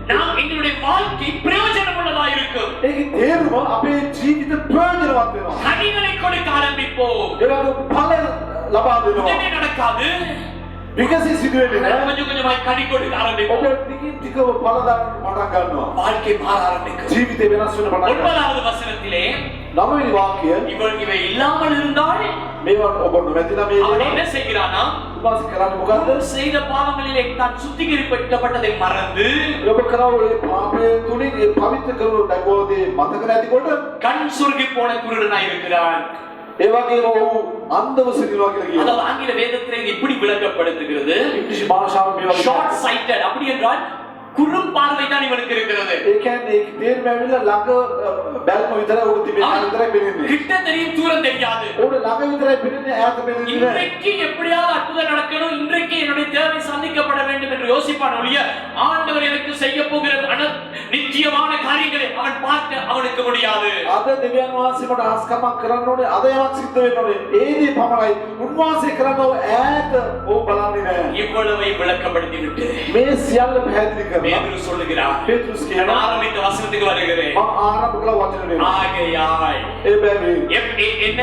நாம் எங்களுடைய வாழ்க்கை பிரயோஜனம் உள்ளதா இருக்கும். ඒකේ තේරුම අපේ ජීවිත ප්‍රයෝජනවත් වෙනවා. கனிகளை கொடுக்க ஆரம்பிப்போம். ඒ වගේ ඵල ලබා දෙනවා. உடனே நடக்காது. විකසී සිදු වෙන්නේ නැහැ. கொஞ்சம் கொஞ்சமாய் கனி கொடுக்க ஆரம்பிப்போம். ඔබ ටිකින් ටිකව ඵල දාන්න පටන් ගන්නවා. வாழ்க்கை மாற ஆரம்பிக்கும். ජීවිතේ වෙනස් වෙන පටන් ගන්නවා. 9வது வசனத்திலே නවවෙනි වාක්‍යය இவை இல்லாமல் இருந்தால் මේවා ඔබ නොමැති නම් මේ அவன் දේවල් என்ன செய்கிறானா? උපාසක කරන්නේ මොකද්ද? அவன் செய்த பாவங்களிலே தான் சுத்திகரிக்கப்பட்டதை மறந்து ඔබ කරව ඒ පාපයේ තුලින් ඒ පවිත්‍ර කරන දකෝදී මතක නැතිකොට கண் சுருங்கி போன குருடனாய் இருக்கிறான். ඒ වගේම ඔහු අන්ධව සිටිනවා කියලා කියනවා. அதாவது ஆங்கில வேதத்திலே இது இப்படி விளக்கப்படுத்துகிறது, ඉංග්‍රීසි භාෂාවෙන් මේ වගේ ஷார்ட் சைட்டட். அப்படி என்றால் குறும் பார்வை தான் இவனுக்கு இருக்கிறது. ඒ කියන්නේ ඒක තේරුම ඇවිල්ලා ළඟ බැල්ම විතරයි උඩ තිබෙන්නේ ඈත විතරයි පෙනෙන්නේ. கிட்ட தெரியும், தூரம் தெரியாது. උඩ ළඟ විතරයි පෙනෙන්නේ ඈත පෙනෙන්නේ නැහැ. இன்றைக்கு எப்படியாவது அற்புதம் நடக்கணும், இன்றைக்கு என்னுடைய தேவை சந்திக்கப்பட வேண்டும் என்று யோசிப்பான் ஒழிய, ஆண்டவர் எனக்கு செய்ய போகிற நிச்சயமான காரியங்களை அவன் பார்க்க அவனுக்கு முடியாது. අද දෙවියන් වහන්සේ මට ආස්කමක් කරන්න ඕනේ අද යමක් සිද්ධ වෙන්න ඕනේ ඒ දේ පමණයි උන්වහන්සේ කරනව ඈත ඕ බලන්නේ නැහැ. இவ்வளவை விளக்கப்படுத்தி விட்டு මේ සියල්ල පැහැදිලි කරනවා. பேதுரு சொல்லுகிறார், පේතුරුස් நான் කියනවා ஆரம்பித்த வசனத்துக்கு வருகிறேன். මම ආරම්භ කළ වචන දෙනවා. ஆகையால் ඒ බැවින් என்ன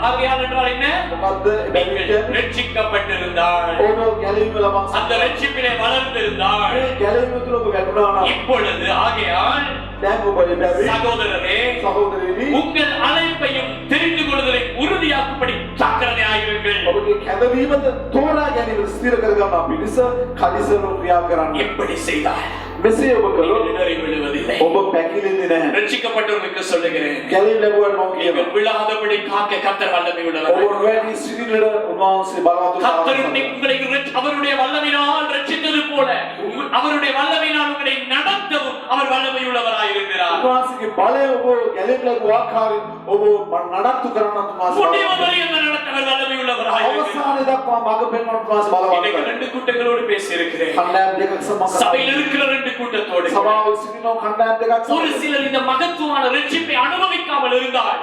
ஆகையால் என்றால் என்ன? මොකද්ද ඒ බැවින් நீங்கள் කියන්නේ? ரட்சிக்கப்பட்டிருந்தால், ඔබ ගැලවීම ලබා அந்த ரட்சிப்பிலே வளர்ந்திருந்தால், මේ ගැලවීම තුල ඔබ වැටුණා නම් இப்பொழுது ஆகையால் දැන් ඔබ ඒ බැවින් சகோதரரே සහෝදරයනි உங்கள் அழைப்பையும் தெரிந்து கொள்வதை உறுதியாக்கும்படி ஜாக்கிரதையாயிருங்கள். ඔබගේ කැදවීමද තෝරා ගැනීම ස්ථිර කර ගන්නා පිණිස කලිසම ක්‍රියා කරන්න. எப்படி செய்தால் මෙසේ ඔබ කළොත් இடறி விழுவதில்லை. ඔබ පැකිලෙන්නේ නැහැ. ரட்சிக்கப்பட்டவர்களுக்கு சொல்லுகிறேன், ගැලවීම ලැබුවාට මම කියනවා நீங்கள் விழாதபடி காக்க கர்த்தர் வல்லமை ඔබ உள்ளவர். වැඩි සිටිනට උන්වහන්සේ බලවත් கர்த்தர் உங்களை அவருடைய வல்லமையினால் ரட்சித்தது போல அவருடைய வல்லமையினால் உங்களை நடத்தவும் அவர் வல்லமை உள்ளவராய் இருக்கிறார். උන්වහන්සේගේ බලය ඔබ ගැලවීම ලැබුව ආකාරයෙන් ඔබ නඩත්තු කරන්නත් උන්වහන්සේ முடிவு வரை அந்த நடத்தவர் வல்லமை உள்ளவராய் இருக்கிறார். අවසානයේ දක්වා මඟ පෙන්වන්න උන්වහන්සේ බලවත් இன்னைக்கு කරනවා. ரெண்டு கூட்டங்களோடு பேசி இருக்கிறேன். කණ්ඩායම් දෙකක් සමග சபையில் இருக்கிற ரெண்டு கூட்டத்தோடு සභාව සිටින කණ්ඩායම් දෙකක් ஒரு සමග சிலர் இந்த மகத்துவமான ரட்சிப்பை அனுபவிக்காமல் இருந்தால்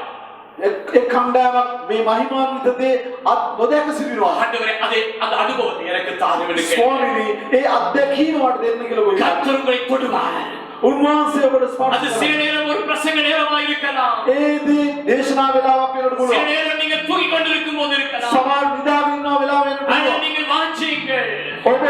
ඒ කණ්ඩායමක් මේ මහිමාන්විත දේ අත් නොදැක සිටිනවා. ஆண்டவரே அதை அந்த அனுபவத்தை எனக்கு தாரும் என்று கேட்கிறேன். ස්වාමීනි ඒ අත්දැකීම වට දෙන්න කියලා ඔබ කියනවා. கர்த்தர் உங்களை தொடுவார். උන්වහන්සේ ඔබට ස්පර්ශ அது சில நேரம் ஒரு பிரசங்க நேரமா இருக்கலாம், ඒ දේ දේශනා වෙලාවක් වෙනකොට சில පුළුවන්. நேரம் நீங்க தூங்கிக் கொண்டிருக்கும் போது இருக்கலாம். සමහර නිදාගෙන ඉන්න වෙලාව වෙනකොට ஆனால் පුළුවන්. நீங்கள் வாஞ்சியுங்கள், ඔබට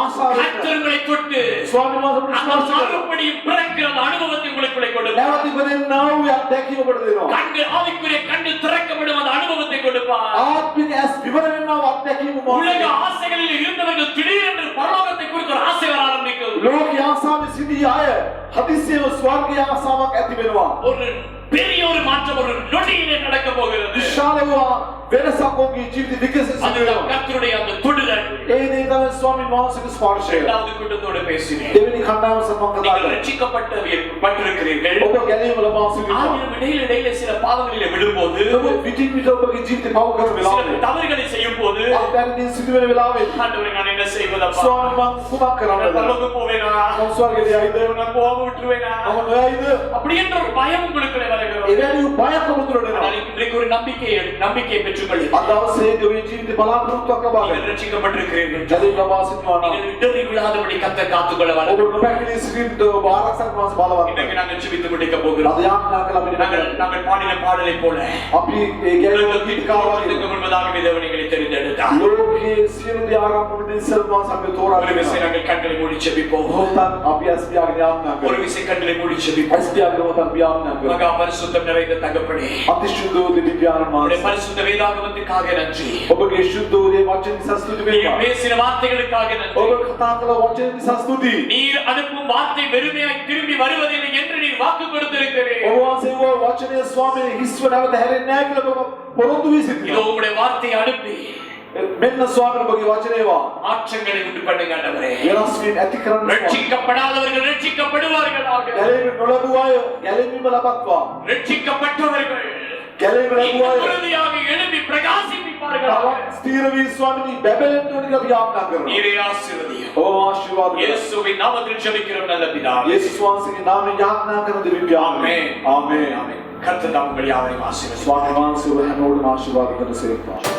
ආශාව கர்த்தர் உங்களை தொட்டு ස්වාමීන් වහන්සේ அந்த ස්පර්ශ කරනවා. மறுபடியும் பிறக்கிற அந்த அனுபவத்தை உங்களுக்குள்ளே கொடுப்பார். නැවත ඉපදෙන්නා වූ අත්දැකීම ඔබට දෙනවා. கண்கள் ஆவிக்குரிய கண்டு திறக்கப்படும் அந்த அனுபவத்தை கொடுப்பார். ආත්මික ඇස් විවර වෙනා වූ අත්දැකීම உலக මොකක්ද? ஆசைகளில் இருந்தவர்கள் திடீரென்று பரலோகத்தை குறித்து ஒரு ஆசை வர ஆரம்பிக்கும். ලෝකයේ ආසාවෙ සිටි අය හදිස්සියම ස්වර්ගීය ආසාවක් ඇති වෙනවා. ஒரு பெரிய ஒரு மாற்றம் ஒரு நொடியிலே நடக்க போகிறது. විශාල වූ වෙනසක් ඔවුන්ගේ ජීවිත විකසිත அதுதான் වෙනවා. கர்த்தருடைய அந்த தொடுதல். ඒ දේ තමයි ස්වාමීන් වහන්සේගේ ස්පර්ශය. இரண்டாவது கூட்டத்தோட பேசினேன். දෙවෙනි කණ්ඩායම සමග කතා நீங்கள் කරා. ரட்சிக்கப்பட்டிருக்கிறீர்கள். ඔබ ගැලවීම ලබා සිටිනවා. ஆயிரம் இடையில சில பாவங்களிலே விழும்போது, ඔබ විටින් විට ඔබගේ ජීවිතේ පව කරන சில වෙලාවෙ தவறுகளை செய்யும் போது, අත්දැකීම් සිදු වෙන වෙලාවෙ ஆண்டவரே நான் என்ன செய்வதப்பா? ස්වාමීන් වහන්සේ කුමක් நான் කරන්නද? பரலோகம் போவேனா? මම ස්වර්ගයට යයිද? நான் போகாம விட்டுருவேனா? මම නොයයිද? அப்படி என்ற ஒரு பயம் உங்களுக்குள்ளே வருகிறது. එවැනි වූ බයක් ඔබතුලට එනවා. ஆனால் இன்றைக்கு ஒரு நம்பிக்கையை பெற்றுக்கொள்ளுங்கள். අද දවසේ ඔබේ ජීවිතේ බලාපොරොත්තුවක් ලබා நீங்கள் ගන්න. ரட்சிக்கப்பட்டிருக்கிறீர்கள். ගැලවීම ලබා සිටිනවා නම් நீங்கள் இடறி விழாதபடி கர்த்தர் காத்துக்கொள்ள ඔබ வல்லவர். නොපැකිලී සිටින්න ඔබ ආරක්ෂක වහන්සේ බලවත්. இன்றைக்கு நாங்கள் ஜெபித்து முடிக்க போகிறோம். අද යාඥා කළ අපිට நாங்கள் பாடின பாடலை போல අපි ඒ ගැලවීම ගීතකාරවගේ இதற்கு முன்பதாகவே தேவன் எங்களை தெரிந்தெடுத்தார். ලෝකයේ සියලු දේ ආරම්භ ඉස්සෙල්ම අපි තෝරා ஒரு விசை நாங்கள் கண்களை மூடி ஜெபிப்போம். මොහොතක් අපි ඇස්පියාගෙන යාඥා ஒரு කරමු. விசை கண்களை மூடி ஜெபிப்போம். ඇස්පියාගෙන මොහොතක් යාඥා කරමු. மகா பரிசுத்தம் நிறைந்த தகப்பனே, අතිශුද්ධ වූ දිව්‍යාන உம்முடைய මාස பரிசுத்த வேதாகமத்துக்காக நன்றி. ඔබගේ ශුද්ධ වූ දේ වචන නිසා ස්තුති நீர் වේවා. பேசின வார்த்தைகளுக்காக நன்றி. ඔබ කතා කළ වචන නිසා ස්තුතියි. நீர் அனுப்பும் வார்த்தை வெறுமையாய் திரும்பி வருவதில்லை என்று நீர் வாக்கு கொடுத்திருக்கிறீர். ඔබ වහන්සේ වූ වචනය ස්වාමීනි හිස්ව නැවත හැරෙන්නේ නැහැ කියලා ඔබ පොරොන්දු වී இதோ සිටිනවා. உம்முடைய வார்த்தையை அனுப்பி මෙන්න ස්වාමීනි ඔබගේ වචනේවා மாற்றங்களை உண்டு பண்ணுங்க ஆண்டவரே. වෙනස් වීම ඇති කරන්න ස්වාමීනි. ரட்சிக்கப்படாதவர்கள் ரட்சிக்கப்படுவார்களாக. ගැලවීම නොලබු අය ගැලවීම ලබත්වා. ரட்சிக்கப்பட்டவர்கள் ගැලවීම ලැබුව අය உறுதியாக எழும்பி பிரகாசிப்பார்களாக. තවත් ස්ථීර වී ස්වාමීනි බැබලෙන්න ඕනේ කියලා අපි යාඥා කරනවා. நீரே ஆசீர்வதியும். ඔබ ආශිර්වාද කරනවා. இயேசுவின் நாமத்தில் ஜெபிக்கிறோம் நல்ல பிதாவே. යේසුස් වහන්සේගේ නාමයෙන් යාඥා කරන දිව්‍යාමේ. ஆமென். ආමේන්. ஆமென். கர்த்தர் தாம் உங்களை யாவரையும் ஆசீர்வதிப்பார். ස්වාමීන් වහන්සේ ඔබ හැමෝටම ආශිර්වාද කරන සේක්වා.